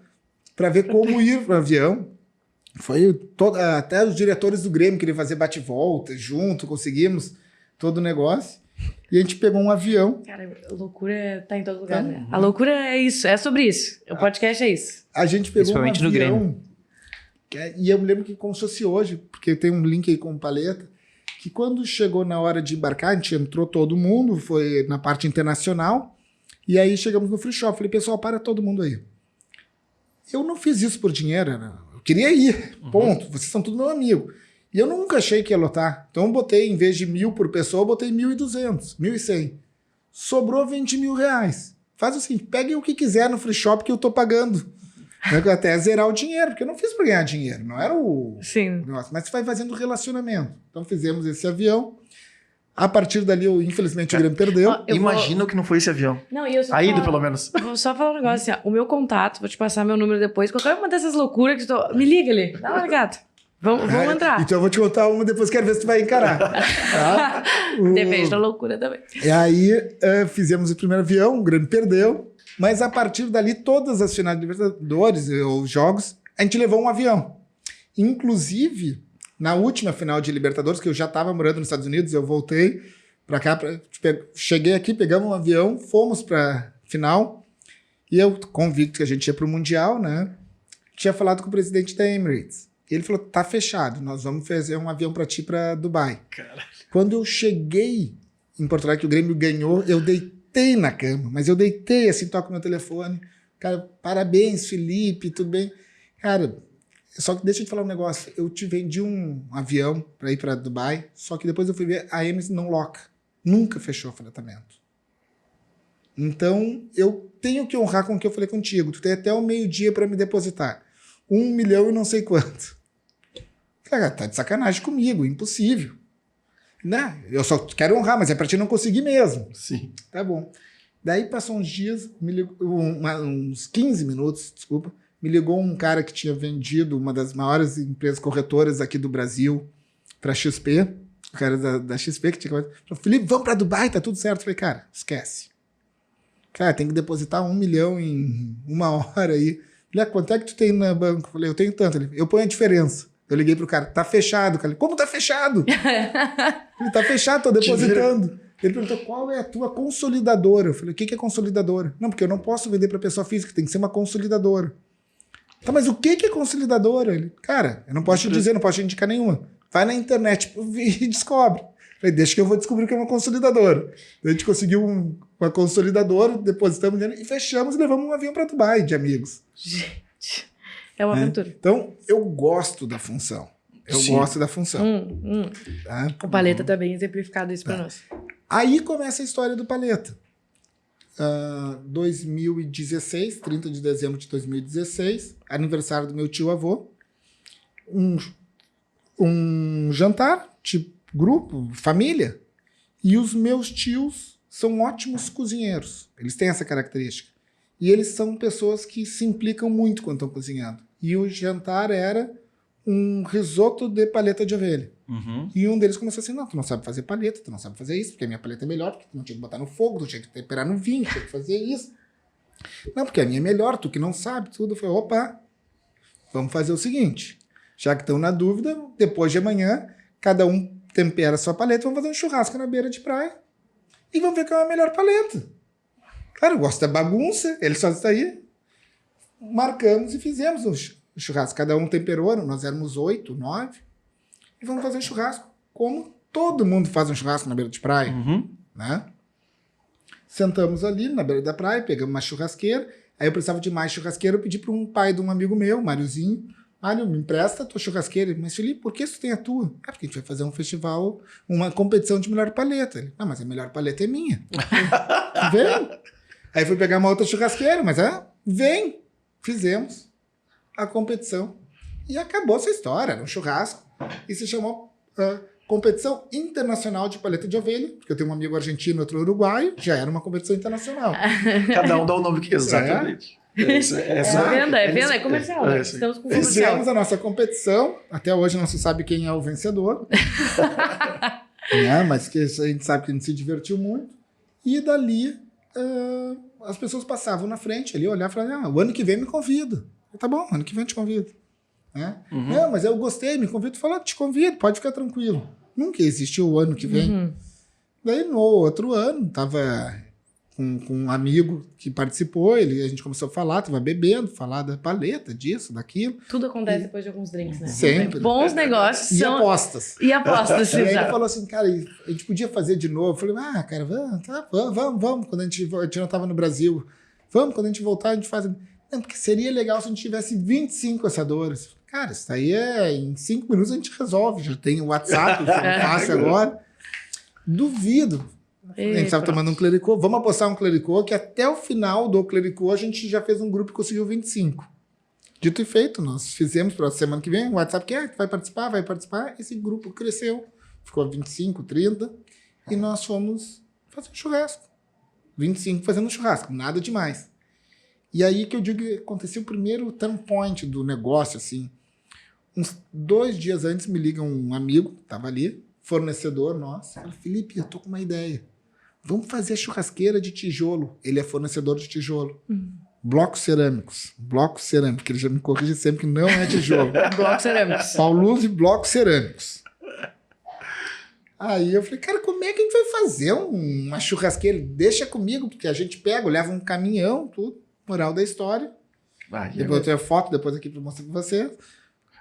para ver como ir para o avião. Até os diretores do Grêmio queriam fazer bate-volta junto, conseguimos todo o negócio. E a gente pegou um avião. Cara, a loucura tá em todo lugar, né? A loucura é isso, é sobre isso. O podcast é isso. A gente pegou um avião. No Grêmio. E eu me lembro que como se fosse hoje, porque tem um link aí com o Paleta, que quando chegou na hora de embarcar, a gente entrou todo mundo, foi na parte internacional, e aí chegamos no free shop. Falei, pessoal, para todo mundo aí. Eu não fiz isso por dinheiro, né? Eu queria ir, ponto. Vocês são tudo meu amigo. E eu nunca achei que ia lotar. Então eu botei, em vez de 1.000 por pessoa, eu botei 1.200, 1.100. Sobrou 20 mil reais. Faz assim, peguem o que quiser no free shop que eu tô pagando. Até zerar o dinheiro, porque eu não fiz para ganhar dinheiro, não era o Sim. negócio. Mas você vai fazendo relacionamento. Então fizemos esse avião. A partir dali, infelizmente, o Grêmio perdeu. Ó, Imagina que não foi esse avião. Não, e eu só A ida, falar- pelo menos. Vou só falar um negócio assim, ó. O meu contato, vou te passar meu número depois. Qualquer uma dessas loucuras que tu... Me liga ali. Dá uma ligada. Vamos entrar. Então eu vou te contar uma, depois quero ver se tu vai encarar. Tá? Depende da loucura também. E aí fizemos o primeiro avião, o Grêmio perdeu, mas a partir dali, todas as finais de Libertadores, ou jogos, a gente levou um avião. Inclusive, na última final de Libertadores, que eu já estava morando nos Estados Unidos, eu voltei para cá, cheguei aqui, pegamos um avião, fomos para final, e eu, convicto que a gente ia para o Mundial, né? Tinha falado com o presidente da Emirates. Ele falou, tá fechado, nós vamos fazer um avião para ti para Dubai. Caralho. Quando eu cheguei em Porto Alegre, que o Grêmio ganhou, eu deitei na cama, mas eu deitei assim, toco meu telefone. Cara, parabéns, Felipe, tudo bem? Cara, só que deixa eu te falar um negócio. Eu te vendi um avião para ir para Dubai, só que depois eu fui ver, a Emirates não loca. Nunca fechou o fretamento. Então, eu tenho que honrar com o que eu falei contigo. Tu tem até o meio-dia para me depositar. 1 milhão e não sei quanto. Cara, tá de sacanagem comigo, impossível. Né? Eu só quero honrar, mas é pra ti não conseguir mesmo. Sim. Tá bom. Daí passou uns dias, me ligou, uns 15 minutos, desculpa, me ligou um cara que tinha vendido uma das maiores empresas corretoras aqui do Brasil pra XP, o cara da XP que tinha falado, Felipe, vamos pra Dubai, tá tudo certo. Eu falei, cara, esquece. Cara, tem que depositar 1 milhão em 1 hora aí. Falei, quanto é que tu tem na banca? Eu falei, eu tenho tanto. Ele, eu ponho a diferença. Eu liguei pro cara, tá fechado. Cara, como tá fechado? Ele tá fechado, tô depositando. Ele perguntou, qual é a tua consolidadora? Eu falei, o que é consolidadora? Não, porque eu não posso vender para pessoa física, tem que ser uma consolidadora. Tá, mas o que é consolidadora? Ele, cara, eu não posso te dizer, não posso te indicar nenhuma. Vai na internet e descobre. Eu falei, deixa que eu vou descobrir o que é uma consolidadora. A gente conseguiu uma consolidadora, depositamos dinheiro e fechamos e levamos um avião para Dubai de amigos. Gente, é uma aventura. Então, eu gosto da função. Sim. Gosto da função. Tá? O Paleta tá bem exemplificado isso pra nós. Aí começa a história do Paleta. 2016, 30 de dezembro de 2016, aniversário do meu tio-avô. Um jantar, tipo grupo, família. E os meus tios são ótimos cozinheiros. Eles têm essa característica. E eles são pessoas que se implicam muito quando estão cozinhando. E o jantar era um risoto de paleta de ovelha. Uhum. E um deles começou assim, não, tu não sabe fazer paleta, tu não sabe fazer isso, porque a minha paleta é melhor, porque tu não tinha que botar no fogo, tu tinha que temperar no vinho, tu tinha que fazer isso. Não, porque a minha é melhor, tu que não sabe tudo. Eu falei, opa, vamos fazer o seguinte, já que estão na dúvida, depois de amanhã, cada um tempera a sua paleta, vamos fazer um churrasco na beira de praia e vamos ver qual é a melhor paleta. Claro, eu gosto da bagunça, ele só está aí. Marcamos e fizemos o churrasco. Cada um temperou, nós éramos 8, 9. E vamos fazer um churrasco como todo mundo faz um churrasco na beira de praia. Uhum. Né? Sentamos ali na beira da praia, pegamos uma churrasqueira. Aí eu precisava de mais churrasqueira, eu pedi para um pai de um amigo meu, Máriozinho. Mário, me empresta a tua churrasqueira. Mas, Felipe, por que você tem a tua? Ah, porque a gente vai fazer um festival, uma competição de melhor paleta. Ele, não, mas a melhor paleta é minha. Vem. Aí fui pegar uma outra churrasqueira, mas vem. Fizemos a competição. E acabou essa história, era um churrasco. E se chamou Competição Internacional de Paleta de Ovelha, porque eu tenho um amigo argentino e outro uruguaio, já era uma competição internacional. Cada um dá o nome que exatamente. É venda, é comercial. Estamos com comercial. Fizemos a nossa competição, até hoje não se sabe quem é o vencedor. Mas que a gente sabe que a gente se divertiu muito. E dali, as pessoas passavam na frente ali, olhavam e falavam, o ano que vem me convida. Tá bom, ano que vem eu te convido. Uhum. Não, mas eu gostei, me convido. Falou, te convido, pode ficar tranquilo. Nunca existiu o ano que vem. Uhum. Daí, no outro ano, tava com um amigo que participou, a gente começou a falar, tava bebendo, falar da paleta, disso, daquilo. Tudo acontece depois de alguns drinks, né? Sempre. Bons negócios E são... apostas. E apostas, E aí ele exato. falou assim, cara, a gente podia fazer de novo. Eu falei, cara, vamos. Quando a gente não tava no Brasil, vamos, quando a gente voltar, a gente faz... Não, porque seria legal se a gente tivesse 25 assadores. Cara, isso aí em 5 minutos a gente resolve. Já tem o WhatsApp, que é fácil agora. Duvido. A gente estava tomando um clericô. Vamos apostar um clericô, que até o final do clericô a gente já fez um grupo e conseguiu 25. Dito e feito, nós fizemos para a semana que vem, o WhatsApp que vai participar. Esse grupo cresceu, ficou 25, 30, e nós fomos fazer um churrasco. 25 fazendo um churrasco, nada demais. E aí que eu digo que aconteceu o primeiro turn point do negócio, assim. Uns 2 dias antes me liga um amigo, tava ali, fornecedor nosso, fala, Felipe, eu tô com uma ideia. Vamos fazer a churrasqueira de tijolo. Ele é fornecedor de tijolo. Blocos cerâmicos. Blocos cerâmicos, que ele já me corrige sempre que não é tijolo. Blocos cerâmicos. Paulus e blocos cerâmicos. Aí eu falei, cara, como é que a gente vai fazer uma churrasqueira? Deixa comigo, porque a gente pega, leva um caminhão, tudo. Moral da história. Depois eu tenho foto, depois aqui pra mostrar pra vocês.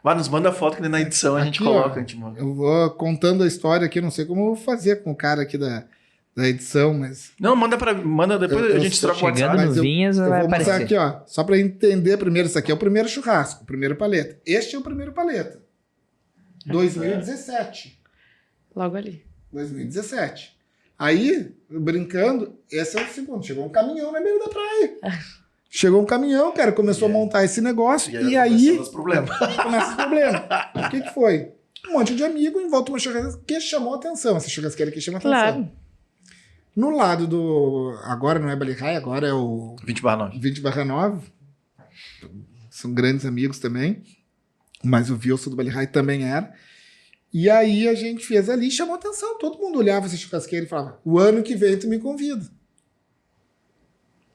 Vai, nos manda a foto que na edição a gente Aqui, coloca. ó, A gente manda. eu vou contando a história aqui, não sei como eu vou fazer com o cara aqui da edição, mas... Não, manda depois, a gente troca o chegando WhatsApp. no eu Vinhas, vai vou mostrar aparecer. aqui, ó, só pra entender primeiro, isso aqui é o primeiro churrasco, o primeiro paleta. Este é o primeiro paleta. 2017. Logo ali. 2017. Aí, brincando, esse é o segundo. Chegou um caminhão na beira da praia. Chegou um caminhão, cara, começou a montar esse negócio. E aí, começa os problemas. começa o problema. O que que foi? Um monte de amigo em volta de uma churrasqueira que chamou a atenção. Essa churrasqueira aqui chama a atenção. Claro. No lado do... Agora não é Bali High, agora é o 20/9. 20/9. São grandes amigos também. Mas o Wilson do Bali High também era. E aí a gente fez ali e chamou atenção. Todo mundo olhava essa churrasqueira e falava, o ano que vem tu me convida.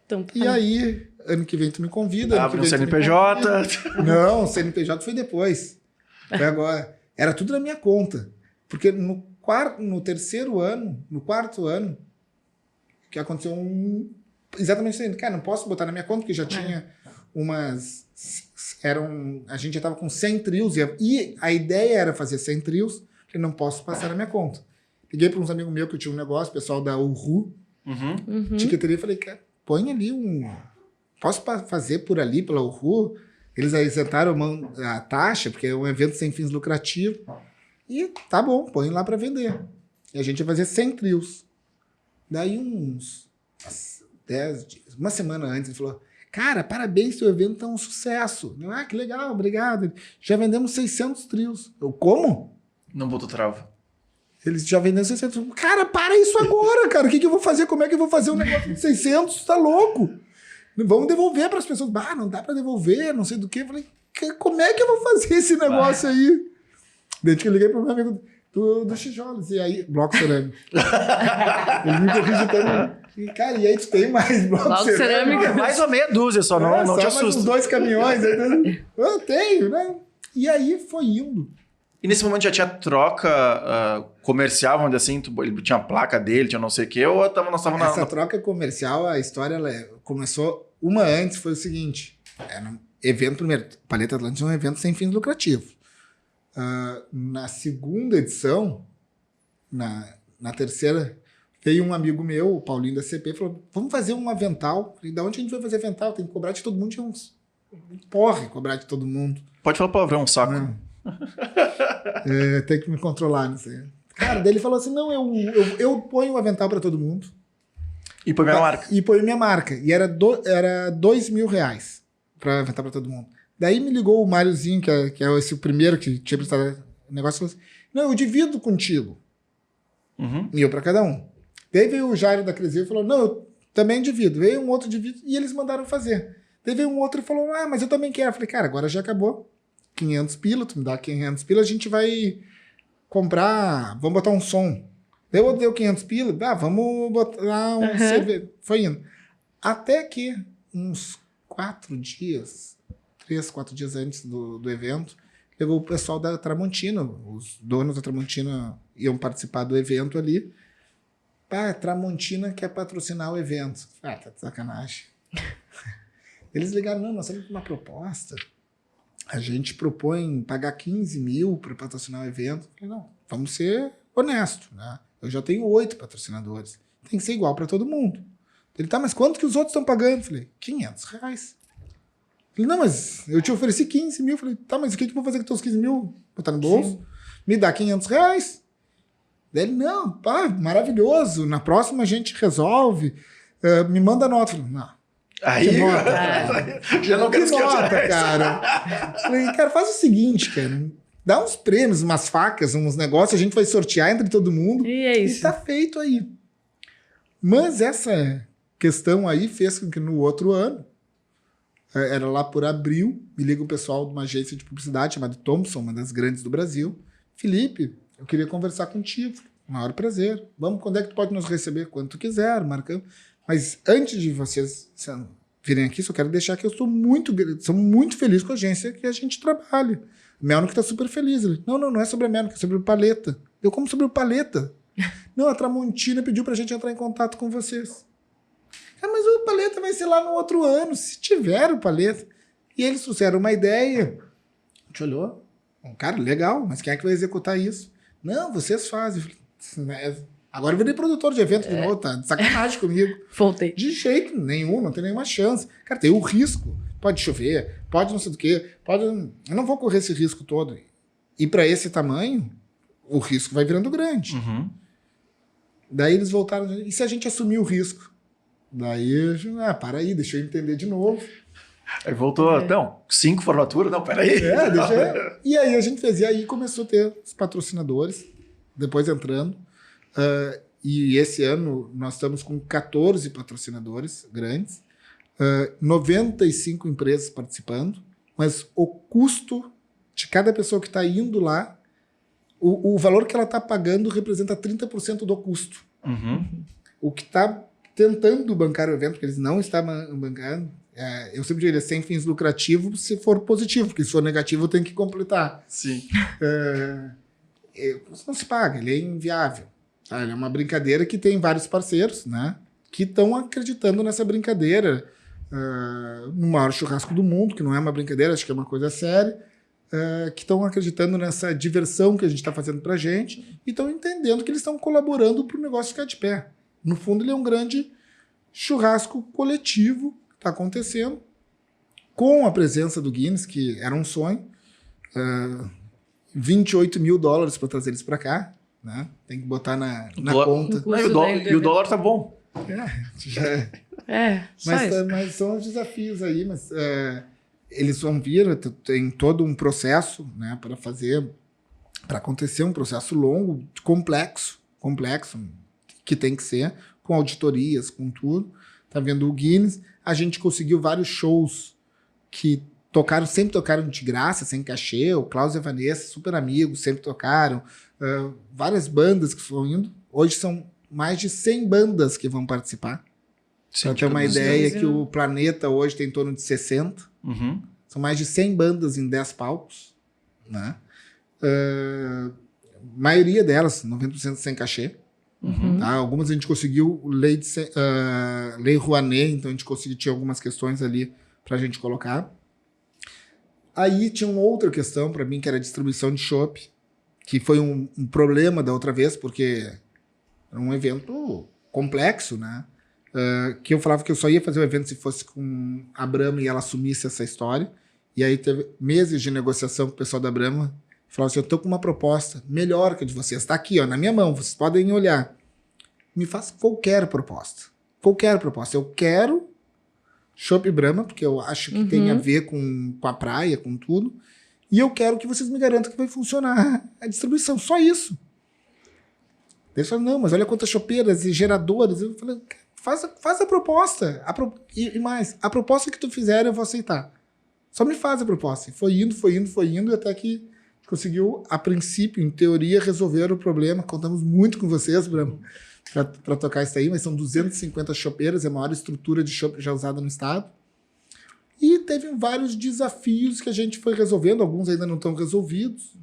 Então, tá. E aí, ano que vem tu me convida. Abre um ano que vem tu me CNPJ. convida. Não, o CNPJ foi depois. Foi agora. Era tudo na minha conta. Porque no terceiro ano, no quarto ano, que aconteceu exatamente isso. Cara, não posso botar na minha conta, porque já tinha umas... a gente já estava com 100 trios, e a ideia era fazer 100 trios, que não posso passar na minha conta. Liguei para uns amigos meus que eu tinha um negócio, pessoal da Uhu, tiqueteria, e falei, cara, põe ali posso fazer por ali, pela Uhu? Eles isentaram a taxa, porque é um evento sem fins lucrativos, e tá bom, põe lá para vender. E a gente ia fazer 100 trios. Daí uns 10 dias, uma semana antes, ele falou, cara, parabéns, seu evento tá um sucesso. Eu, que legal, obrigado. Já vendemos 600 trios. Eu, como? Não botou trava. Eles já venderam 600. Cara, para isso agora, cara. O que eu vou fazer? Como é que eu vou fazer um negócio de 600? Tá louco? Vamos devolver para as pessoas. Não dá para devolver, não sei do que. Eu falei, como é que eu vou fazer esse negócio aí? Desde que eu liguei pro meu amigo do tijolos. E aí, bloco cerâmico. Ele me corrige também. E, cara, e aí tu tem mais bloco cerâmico? Mais ou meia dúzia só, não te só assusta. mais uns 2 caminhões. Eu tenho, né? E aí foi indo. E nesse momento já tinha troca comercial, vamos dizer assim? Ele tinha a placa dele, tinha não sei o quê, ou nós estávamos na... Essa troca comercial, a história começou uma antes, foi o seguinte. Era um evento, primeiro, Paleta Atlântica é um evento sem fins lucrativos. Na segunda edição, na terceira, veio um amigo meu, o Paulinho da CP, falou, vamos fazer um avental. Falei, da onde a gente vai fazer avental? Tem que cobrar de todo mundo. Tinha uns porre cobrar de todo mundo. Pode falar palavrão, um saco. Tem que me controlar, não sei. Cara, daí ele falou assim, não, eu ponho o avental para todo mundo. E põe minha marca. E põe minha marca. E era R$2.000 para avental para todo mundo. Daí me ligou o Máriozinho, que é esse o primeiro que tinha prestado o negócio, falou assim, não, eu divido contigo. 1.000 para cada um. Daí veio o Jairo da Cresceu e falou, não, eu também divido. Veio um outro divido e eles mandaram fazer. Daí veio um outro e falou, mas eu também quero. Eu falei, cara, agora já acabou. 500 pila, tu me dá 500 pila, a gente vai comprar, vamos botar um som. Daí eu dei 500 pila, vamos botar um cerveja. Foi indo. Até que uns 3, 4 dias antes do evento, pegou o pessoal da Tramontina, os donos da Tramontina iam participar do evento ali. Tramontina quer patrocinar o evento. Tá de sacanagem. Eles ligaram, não, nós temos uma proposta. A gente propõe pagar 15 mil para patrocinar o evento. Eu falei, não, vamos ser honestos, né? Eu já tenho 8 patrocinadores. Tem que ser igual para todo mundo. Ele, tá, mas quanto que os outros estão pagando? Eu falei, R$500. Ele, não, mas eu te ofereci 15 mil. Eu falei, tá, mas o que eu vou fazer com os 15 mil? Botar no bolso? Sim. Me dá R$500. Daí ele, não, maravilhoso. Na próxima a gente resolve. Me manda a nota. Eu falei, não. Aí, Que nota? já não quero Que nota, cara? Falei, cara, faz o seguinte, cara. Dá uns prêmios, umas facas, uns negócios, a gente vai sortear entre todo mundo. E é E isso. tá feito aí. Mas essa questão aí fez com que no outro ano, era lá por abril, me liga o pessoal de uma agência de publicidade chamada Thompson, uma das grandes do Brasil. Felipe, eu queria conversar contigo. Maior prazer. Vamos, quando é que tu pode nos receber? Quando tu quiser, marcamos. Mas antes de vocês virem aqui, só quero deixar que eu sou muito feliz com a agência que a gente trabalha. O Melnick está super feliz. Ele, não é sobre a Melnick, é sobre o Paleta. Eu, como sobre o Paleta? Não, a Tramontina pediu pra gente entrar em contato com vocês. Ah, mas o Paleta vai ser lá no outro ano, se tiver o Paleta. E eles trouxeram uma ideia. A gente olhou. Cara, legal, mas quem é que vai executar isso? Não, vocês fazem. Eu falei, agora eu virei produtor de evento de novo, tá de sacanagem comigo. Voltei. De jeito nenhum, não tem nenhuma chance. Cara, tem o risco. Pode chover, pode não sei do que, pode... Eu não vou correr esse risco todo. E para esse tamanho, o risco vai virando grande. Uhum. Daí eles voltaram, e se a gente assumir o risco? Daí, para aí, deixa eu entender de novo. Aí voltou, então, 5 formaturas? Não, peraí. Deixa eu... E aí a gente fez, e aí começou a ter os patrocinadores, depois entrando. E esse ano nós estamos com 14 patrocinadores grandes, 95 empresas participando, mas o custo de cada pessoa que está indo lá, o valor que ela está pagando representa 30% do custo. Uhum. O que está tentando bancar o evento, porque eles não estão bancando, eu sempre diria, sem fins lucrativos, se for positivo, porque se for negativo tem que completar. Sim. Não se paga, ele é inviável. Tá? Ele é uma brincadeira que tem vários parceiros, né, que estão acreditando nessa brincadeira, no maior churrasco do mundo, que não é uma brincadeira, acho que é uma coisa séria, que estão acreditando nessa diversão que a gente está fazendo para a gente e estão entendendo que eles estão colaborando para o negócio ficar de pé. No fundo, ele é um grande churrasco coletivo que está acontecendo, com a presença do Guinness, que era um sonho, $28 mil para trazer eles para cá, né? Tem que botar na conta. E o dólar tá bom. Mas são os desafios aí, mas eles vão vir, tem todo um processo, né, para acontecer um processo longo, complexo, que tem que ser, com auditorias, com tudo. Tá vendo o Guinness? A gente conseguiu vários shows que sempre tocaram de graça, sem cachê. O Klaus e a Vanessa, super amigos, sempre tocaram. Várias bandas que foram indo. Hoje são mais de 100 bandas que vão participar. Pra ter uma ideia que o Planeta hoje tem em torno de 60. Uhum. São mais de 100 bandas em 10 palcos. Né? Maioria delas, 90% sem cachê. Uhum. Tá? Algumas a gente conseguiu Lei Rouanet, então a gente conseguiu, tinha algumas questões ali pra gente colocar. Aí tinha uma outra questão para mim, que era a distribuição de chopp, que foi um problema da outra vez, porque era um evento complexo, né? Que eu falava que eu só ia fazer o evento se fosse com a Brahma e ela assumisse essa história. E aí teve meses de negociação com o pessoal da Brahma. Falava assim, eu tô com uma proposta melhor que a de vocês. Está aqui, ó, na minha mão, vocês podem olhar. Me faça qualquer proposta. Qualquer proposta. Eu quero chopp Brahma, porque eu acho que tem a ver com a praia, com tudo. E eu quero que vocês me garantam que vai funcionar a distribuição. Só isso. Eles falaram, não, mas olha quantas chopeiras e geradoras. Eu falei, faz a proposta. E mais, a proposta que tu fizer eu vou aceitar. Só me faz a proposta. E foi indo, até que conseguiu, a princípio, em teoria, resolver o problema. Contamos muito com vocês, Brahma, para tocar isso aí, mas são 250 chopeiras, é a maior estrutura de chopp já usada no estado. E teve vários desafios que a gente foi resolvendo, alguns ainda não estão resolvidos,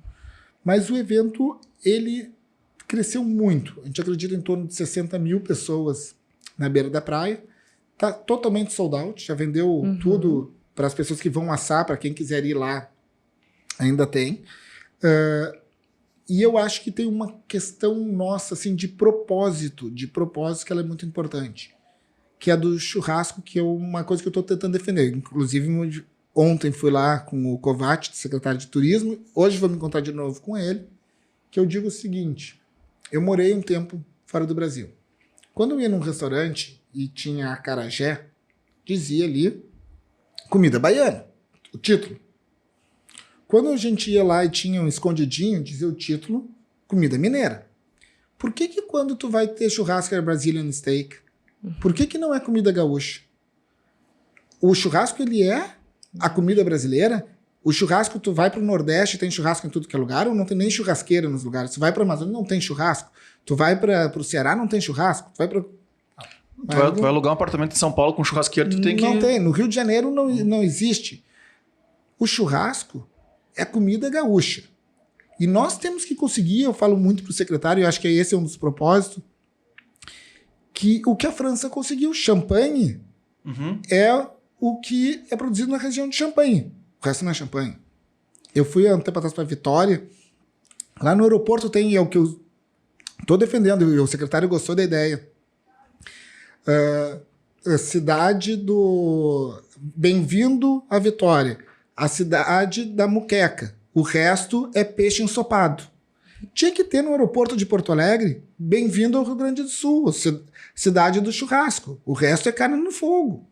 mas o evento, ele cresceu muito. A gente acredita em torno de 60 mil pessoas na beira da praia. Está totalmente sold out, já vendeu tudo para as pessoas que vão assar, para quem quiser ir lá, ainda tem. E eu acho que tem uma questão nossa, assim, de propósito que ela é muito importante, que é a do churrasco, que é uma coisa que eu estou tentando defender. Inclusive, ontem fui lá com o Kovac, secretário de Turismo, hoje vou me encontrar de novo com ele, que eu digo o seguinte, eu morei um tempo fora do Brasil. Quando eu ia num restaurante e tinha acarajé, dizia ali comida baiana, o título. Quando a gente ia lá e tinha um escondidinho, dizia o título comida mineira. Por que quando tu vai ter churrasco é Brazilian steak? Por que não é comida gaúcha? O churrasco, ele é a comida brasileira. O churrasco, tu vai pro Nordeste, tem churrasco em tudo que é lugar, ou não tem nem churrasqueira nos lugares. Tu vai pro Amazonas, não tem churrasco. Tu vai pro Ceará, não tem churrasco. Tu vai pro... Tu vai alugar um apartamento em São Paulo com churrasqueiro, tu tem que... Não tem. No Rio de Janeiro não existe. O churrasco é comida gaúcha. E nós temos que conseguir, eu falo muito pro secretário, e acho que esse é um dos propósitos, que o que a França conseguiu, champanhe, é o que é produzido na região de Champagne. O resto não é champanhe. Eu fui há um tempo atrás para Vitória. Lá no aeroporto tem, é o que eu estou defendendo, e o secretário gostou da ideia. A cidade do... Bem-vindo à Vitória. A cidade da muqueca. O resto é peixe ensopado. Tinha que ter no aeroporto de Porto Alegre, bem-vindo ao Rio Grande do Sul, cidade do churrasco. O resto é carne no fogo.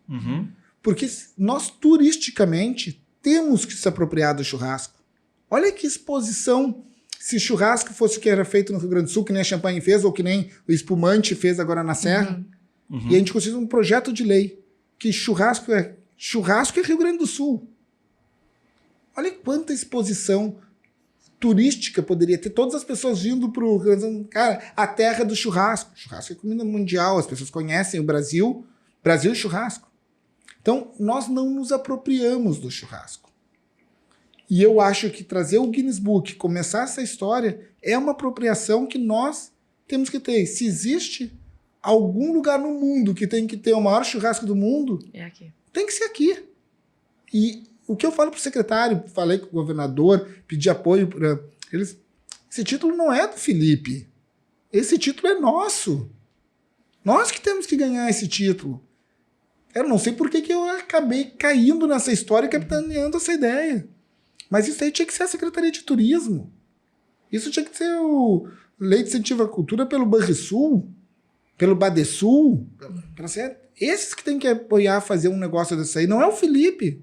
Porque nós, turisticamente, temos que se apropriar do churrasco. Olha que exposição. Se churrasco fosse o que era feito no Rio Grande do Sul, que nem a Champagne fez, ou que nem o Espumante fez agora na Serra, e a gente conseguiu um projeto de lei que churrasco é Rio Grande do Sul. Olha quanta exposição turística poderia ter. Todas as pessoas vindo para o... Cara, a terra do churrasco. Churrasco é comida mundial. As pessoas conhecem o Brasil. Brasil e churrasco. Então, nós não nos apropriamos do churrasco. E eu acho que trazer o Guinness Book, começar essa história, é uma apropriação que nós temos que ter. Se existe algum lugar no mundo que tem que ter o maior churrasco do mundo, é aqui. Tem que ser aqui. E o que eu falo para o secretário, falei com o governador, pedi apoio para eles. Esse título não é do Felipe. Esse título é nosso. Nós que temos que ganhar esse título. Eu não sei por que eu acabei caindo nessa história e capitaneando essa ideia. Mas isso aí tinha que ser a Secretaria de Turismo. Isso tinha que ser o Lei de Incentivo à Cultura pelo Banrisul, pelo Badesul. Para ser esses que tem que apoiar fazer um negócio desse aí. Não é o Felipe.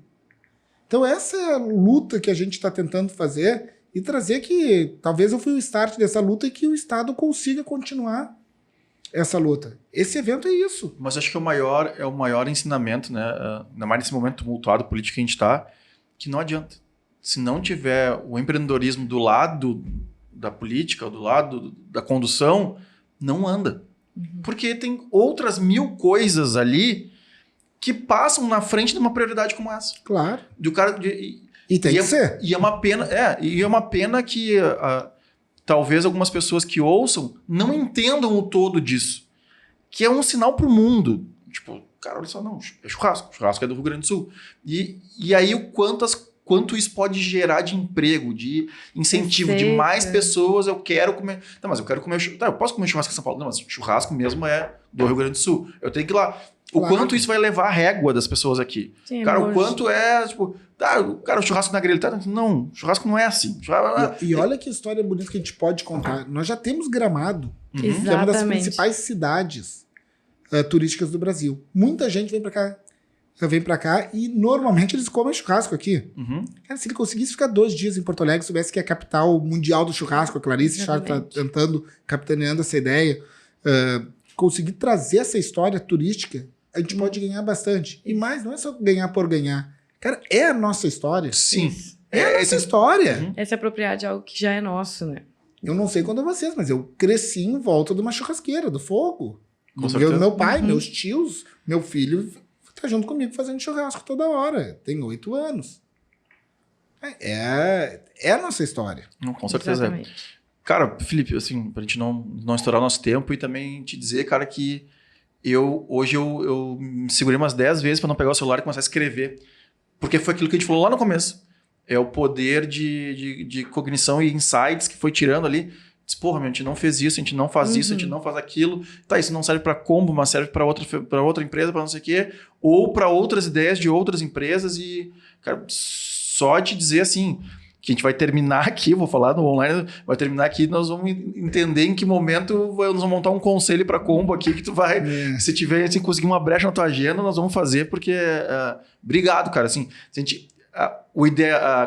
Então essa é a luta que a gente está tentando fazer e trazer que talvez eu fui o start dessa luta e que o Estado consiga continuar essa luta. Esse evento é isso. Mas acho que é o maior ensinamento, né? Ainda mais nesse momento tumultuado político que a gente está, que não adianta. Se não tiver o empreendedorismo do lado da política, do lado da condução, não anda. Porque tem outras 1000 coisas ali que passam na frente de uma prioridade como essa. Claro. Do cara, e tem que ser. E é uma pena que talvez algumas pessoas que ouçam não entendam o todo disso. Que é um sinal pro mundo. Tipo, cara, olha só, não, é churrasco. Churrasco é do Rio Grande do Sul. E aí o quanto isso pode gerar de emprego, de incentivo, de mais pessoas. Eu quero comer... Não, mas eu quero comer... Tá, eu posso comer churrasco em São Paulo? Não, mas churrasco mesmo é do Rio Grande do Sul. Eu tenho que ir lá. O quanto isso vai levar a régua das pessoas aqui. Sim, cara, o quanto é... Tipo, cara, o churrasco na grelha... Tá, não, churrasco não é assim. E olha que história bonita que a gente pode contar. Nós já temos Gramado, que é uma das principais cidades turísticas do Brasil. Muita gente vem pra cá e normalmente eles comem churrasco aqui. Cara, se ele conseguisse ficar 2 dias em Porto Alegre, soubesse que é a capital mundial do churrasco, a Clarice Charles está tentando, capitaneando essa ideia, conseguir trazer essa história turística, a gente pode ganhar bastante. E mais, não é só ganhar por ganhar. Cara, é a nossa história. Sim. É a nossa história. É se apropriar de algo que já é nosso, né? Eu não sei quando vocês, mas eu cresci em volta de uma churrasqueira, do fogo. Meu pai, meus tios, meu filho... tá junto comigo fazendo churrasco toda hora. Tem 8 anos. É a nossa história. Não, com certeza. Exatamente. Cara, Felipe, assim, pra gente não estourar o nosso tempo e também te dizer, cara, que hoje eu me segurei umas 10 vezes pra não pegar o celular e começar a escrever. Porque foi aquilo que a gente falou lá no começo. É o poder de cognição e insights que foi tirando ali. Diz, porra, a gente não fez isso, a gente não faz isso, a gente não faz aquilo. Tá, isso não serve para combo, mas serve para outra empresa, para não sei o quê. Ou para outras ideias de outras empresas. E, cara, só te dizer assim, que a gente vai terminar aqui, vou falar no online, vai terminar aqui, nós vamos entender em que momento nós vamos montar um conselho para combo aqui, que tu vai, se tiver, se conseguir uma brecha na tua agenda, nós vamos fazer, porque, obrigado, cara, assim, a gente,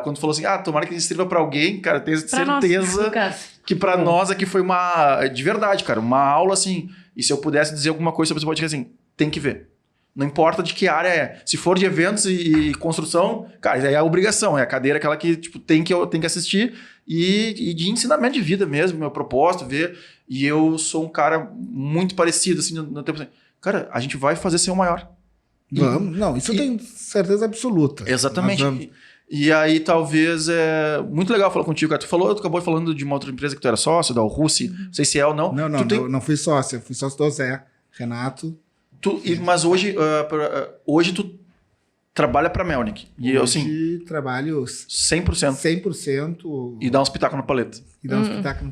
quando tu falou assim, tomara que ele sirva para alguém, cara, tenho certeza que para nós aqui foi de verdade, cara, uma aula, assim, e se eu pudesse dizer alguma coisa sobre esse podcast, assim, tem que ver. Não importa de que área é. Se for de eventos e construção, cara, é a obrigação. É a cadeira aquela que, tipo, tem que assistir. E de ensinamento de vida mesmo, meu propósito, ver. E eu sou um cara muito parecido, assim, no tempo assim. Cara, a gente vai fazer ser o maior. Vamos. Não, isso eu tenho certeza absoluta. Exatamente. E aí, talvez, é muito legal falar contigo, cara. Tu acabou falando de uma outra empresa que tu era sócio, da Russi. Não sei se é ou não. Não fui sócio. Eu fui sócio do Zé, Renato. Mas hoje tu trabalha para a Melnick. E eu, assim, trabalho 100%. 100%. E dá uns pitacos na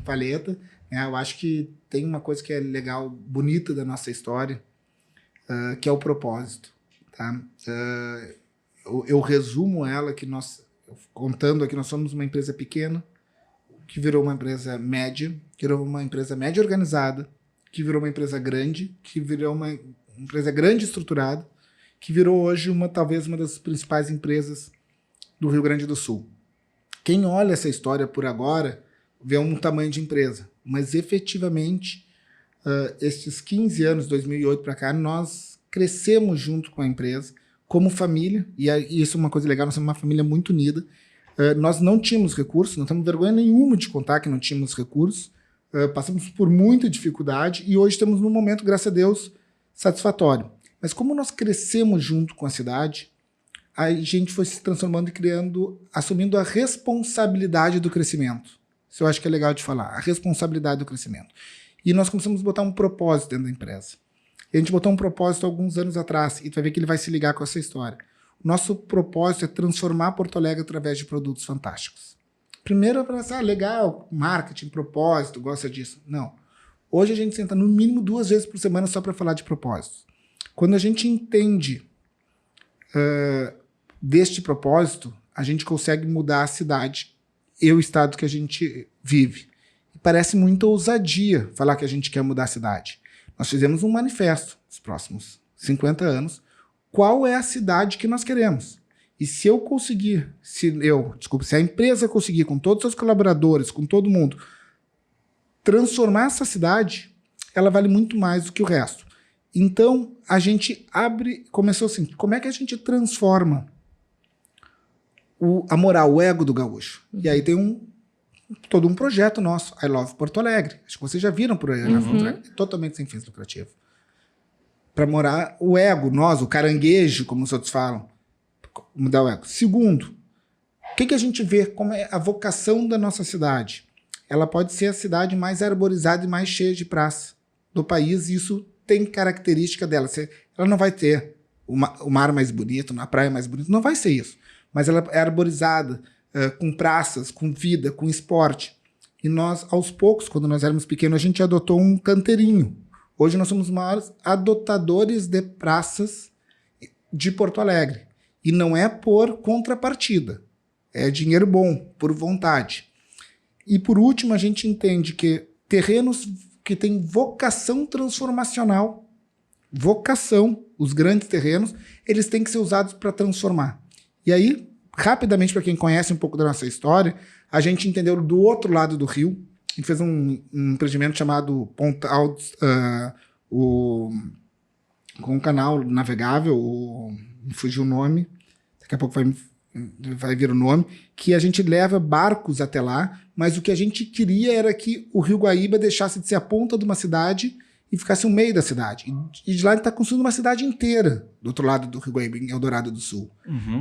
paleta. Eu acho que tem uma coisa que é legal, bonita da nossa história, que é o propósito. Tá? Eu resumo ela contando aqui, nós somos uma empresa pequena, que virou uma empresa média, que virou uma empresa média organizada, que virou uma empresa grande, que virou uma empresa grande estruturada, que virou hoje talvez uma das principais empresas do Rio Grande do Sul. Quem olha essa história por agora vê um tamanho de empresa, mas efetivamente, esses 15 anos, 2008 para cá, nós crescemos junto com a empresa, como família, e isso é uma coisa legal, nós somos uma família muito unida. Nós não tínhamos recursos, não temos vergonha nenhuma de contar que não tínhamos recursos, passamos por muita dificuldade e hoje estamos num momento, graças a Deus, satisfatório. Mas como nós crescemos junto com a cidade, a gente foi se transformando e assumindo a responsabilidade do crescimento. Isso eu acho que é legal de falar, a responsabilidade do crescimento. E nós começamos a botar um propósito dentro da empresa. E a gente botou um propósito alguns anos atrás, e tu vai ver que ele vai se ligar com essa história. O nosso propósito é transformar Porto Alegre através de produtos fantásticos. Primeiro, legal, marketing, propósito, gosta disso. Não. Hoje a gente senta no mínimo 2 vezes por semana só para falar de propósitos. Quando a gente entende deste propósito, a gente consegue mudar a cidade e o estado que a gente vive. E parece muita ousadia falar que a gente quer mudar a cidade. Nós fizemos um manifesto nos próximos 50 anos. Qual é a cidade que nós queremos? E se eu conseguir, se a empresa conseguir, com todos os seus colaboradores, com todo mundo, transformar essa cidade, ela vale muito mais do que o resto. Então, a gente começou assim, como é que a gente transforma a moral, o ego do gaúcho? E aí tem todo um projeto nosso, I Love Porto Alegre. Acho que vocês já viram por aí, totalmente sem fins lucrativos. Para morar o ego, o caranguejo, como os outros falam, mudar o ego. Segundo, o que a gente vê como é a vocação da nossa cidade? Ela pode ser a cidade mais arborizada e mais cheia de praça do país, e isso tem característica dela. Ela não vai ter o mar mais bonito, a praia mais bonita, não vai ser isso. Mas ela é arborizada, com praças, com vida, com esporte. E nós, aos poucos, quando nós éramos pequenos, a gente adotou um canteirinho. Hoje nós somos os maiores adotadores de praças de Porto Alegre. E não é por contrapartida. É dinheiro bom, por vontade. E por último, a gente entende que terrenos que têm vocação transformacional, os grandes terrenos, eles têm que ser usados para transformar. E aí, rapidamente, para quem conhece um pouco da nossa história, a gente entendeu do outro lado do rio. A gente fez um empreendimento chamado Pontal, com um canal navegável, me fugiu o nome, daqui a pouco vai vir o nome, que a gente leva barcos até lá, mas o que a gente queria era que o Rio Guaíba deixasse de ser a ponta de uma cidade e ficasse no meio da cidade. E de lá ele está construindo uma cidade inteira, do outro lado do Rio Guaíba, em Eldorado do Sul.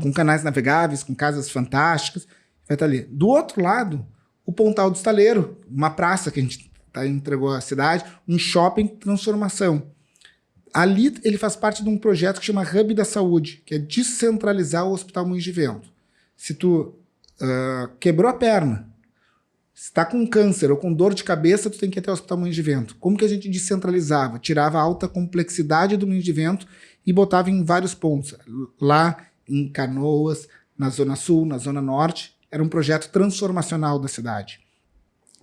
Com canais navegáveis, com casas fantásticas. Vai estar ali. Do outro lado, o Pontal do Estaleiro, uma praça que a gente entregou à cidade, um shopping transformação. Ali ele faz parte de um projeto que chama Hub da Saúde, que é descentralizar o Hospital Moinhos de Vento. Se tu quebrou a perna, se está com câncer ou com dor de cabeça, tu tem que ir até o Hospital Moinhos de Vento. Como que a gente descentralizava? Tirava a alta complexidade do Moinhos de Vento e botava em vários pontos. Lá em Canoas, na Zona Sul, na Zona Norte, era um projeto transformacional da cidade.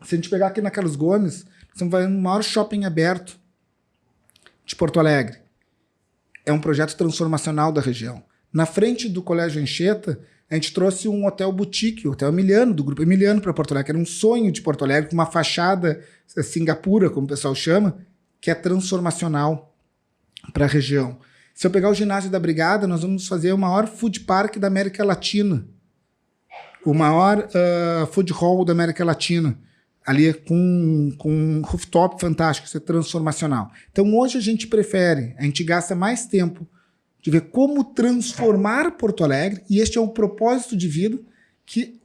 Se a gente pegar aqui na Carlos Gomes, você vai no maior shopping aberto de Porto Alegre. É um projeto transformacional da região. Na frente do Colégio Anchieta, a gente trouxe um hotel boutique, o Hotel Emiliano, do Grupo Emiliano para Porto Alegre, que era um sonho de Porto Alegre, com uma fachada Singapura, como o pessoal chama, que é transformacional para a região. Se eu pegar o ginásio da Brigada, nós vamos fazer o maior food park da América Latina, o maior food hall da América Latina, ali com um rooftop fantástico, isso é transformacional. Então hoje a gente gasta mais tempo de ver como transformar Porto Alegre, e este é um propósito de vida que,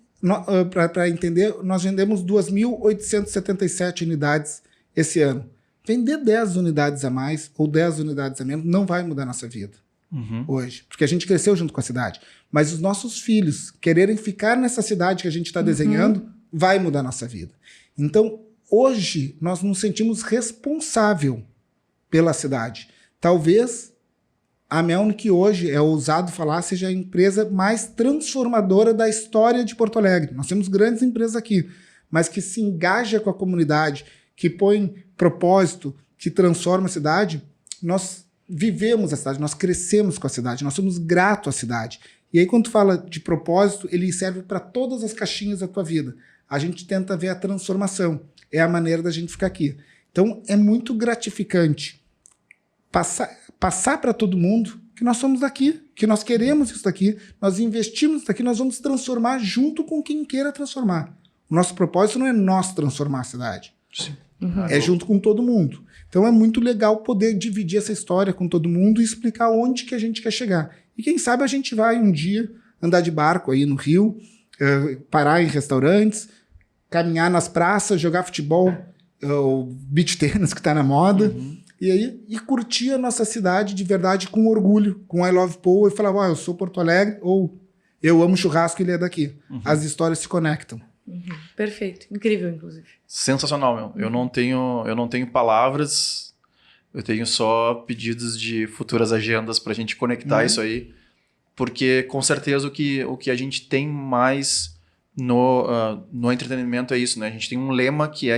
para entender, nós vendemos 2.877 unidades esse ano. Vender 10 unidades a mais ou 10 unidades a menos não vai mudar a nossa vida hoje, porque a gente cresceu junto com a cidade. Mas os nossos filhos quererem ficar nessa cidade que a gente está desenhando vai mudar a nossa vida. Então, hoje, nós nos sentimos responsável pela cidade. Talvez a Melnick hoje, é ousado falar, seja a empresa mais transformadora da história de Porto Alegre. Nós temos grandes empresas aqui, mas que se engaja com a comunidade, que põe propósito, que transforma a cidade. Nós vivemos a cidade, nós crescemos com a cidade, nós somos gratos à cidade. E aí, quando tu fala de propósito, ele serve para todas as caixinhas da tua vida. A gente tenta ver a transformação. É a maneira da gente ficar aqui. Então, é muito gratificante passar para todo mundo que nós somos daqui, que nós queremos isso daqui, nós investimos isso daqui, nós vamos transformar junto com quem queira transformar. O nosso propósito não é nós transformar a cidade. Sim. É junto com todo mundo. Então é muito legal poder dividir essa história com todo mundo e explicar onde que a gente quer chegar. E quem sabe a gente vai um dia andar de barco aí no Rio, parar em restaurantes, caminhar nas praças, jogar futebol, o beach tennis que está na moda, e curtir a nossa cidade de verdade com orgulho, com I Love Poa, e falar, eu sou Porto Alegre, ou eu amo churrasco e ele é daqui. As histórias se conectam. Perfeito. Incrível, inclusive. Sensacional, meu. Eu não tenho palavras, eu tenho só pedidos de futuras agendas pra gente conectar isso aí, porque com certeza o que a gente tem mais no entretenimento é isso, né? A gente tem um lema que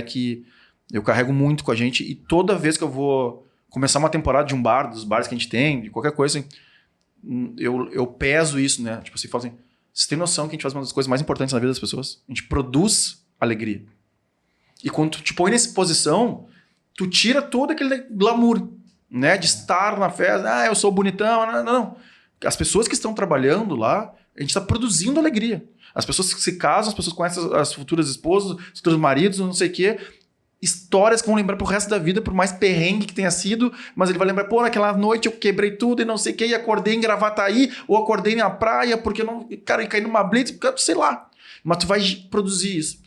eu carrego muito com a gente, e toda vez que eu vou começar uma temporada de um bar, dos bares que a gente tem, de qualquer coisa, assim, eu peso isso, né? Tipo assim, falo assim, você tem noção que a gente faz uma das coisas mais importantes na vida das pessoas? A gente produz alegria. E quando tu te põe nessa posição, tu tira todo aquele glamour, né? De estar na festa, eu sou bonitão, não. As pessoas que estão trabalhando lá, a gente está produzindo alegria. As pessoas que se casam, as pessoas que conhecem as futuras esposas, os futuros maridos, não sei o quê. Histórias que vão lembrar pro resto da vida, por mais perrengue que tenha sido, mas ele vai lembrar, naquela noite eu quebrei tudo e não sei o quê, e acordei em Gravataí, ou acordei na praia, porque não, cara, e caí numa blitz, sei lá. Mas tu vai produzir isso.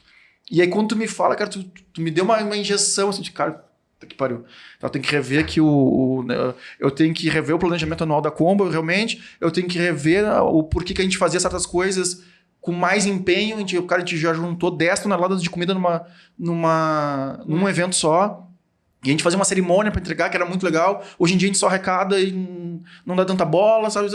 E aí quando tu me fala, cara, tu me deu uma injeção, assim, de cara, que pariu. Então, eu tenho que rever aqui eu tenho que rever o planejamento anual da Combo, realmente, eu tenho que rever o porquê que a gente fazia certas coisas com mais empenho. A gente já juntou 10 toneladas de comida num evento só. E a gente fazia uma cerimônia para entregar, que era muito legal. Hoje em dia a gente só arrecada e não dá tanta bola, sabe?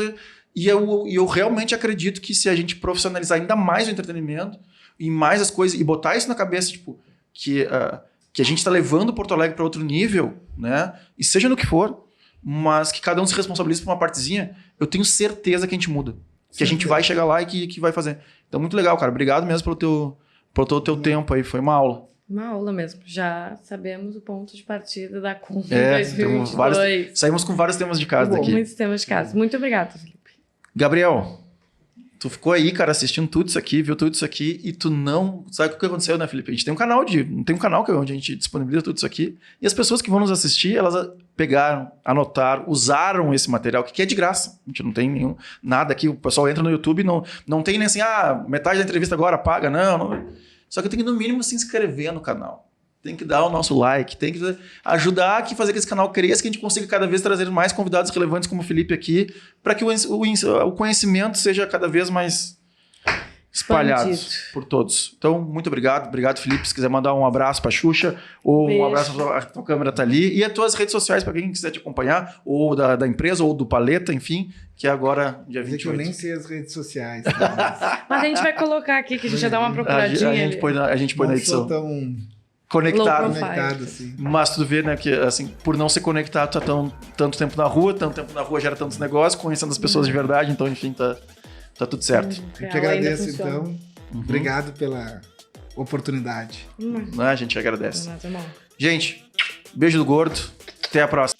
E eu realmente acredito que se a gente profissionalizar ainda mais o entretenimento e mais as coisas, e botar isso na cabeça, tipo, que a gente está levando Porto Alegre para outro nível, né? E seja no que for, mas que cada um se responsabilize por uma partezinha, eu tenho certeza que a gente muda. Que a gente vai chegar lá e que vai fazer. Então, muito legal, cara. Obrigado mesmo pelo teu tempo aí. Foi uma aula. Uma aula mesmo. Já sabemos o ponto de partida da Combo 2022. Saímos com vários temas de casa daqui. Muitos temas de casa. Muito obrigada, Felipe. Gabriel, tu ficou aí, cara, assistindo tudo isso aqui, viu tudo isso aqui, e tu não... Sabe o que aconteceu, né, Felipe? A gente tem um canal onde a gente disponibiliza tudo isso aqui, e as pessoas que vão nos assistir, elas pegaram, anotaram, usaram esse material, que é de graça. A gente não tem nada aqui, o pessoal entra no YouTube, não tem nem assim, metade da entrevista agora paga, não. Só que tem que, no mínimo, se inscrever no canal. Tem que dar o nosso like, tem que ajudar a fazer que esse canal cresça, que a gente consiga cada vez trazer mais convidados relevantes como o Felipe aqui, para que o conhecimento seja cada vez mais espalhados Bandido. por todos. Então, muito obrigado. Obrigado, Felipe. Se quiser mandar um abraço pra Xuxa, ou Beijo. um abraço, a tua câmera tá ali. E as tuas redes sociais, pra quem quiser te acompanhar, ou da empresa, ou do Paleta, enfim, que é agora, dia Dizer que eu 28. nem sei as redes sociais. Tá? Mas a gente vai colocar aqui, que a gente vai dar uma A procuradinha gente ali. põe na Não edição. sou tão Conectado. Low profile. conectado assim. Mas tu vê, né, que assim, por não ser conectado, tá tanto tempo na rua, tanto tempo na rua gera tantos negócios, conhecendo as pessoas de verdade, então, enfim, tá tudo certo. Eu que Ela ainda agradeço, funciona. então. Obrigado pela oportunidade. Né, a gente agradece. Não, tá bom. Gente, beijo do gordo. Até a próxima.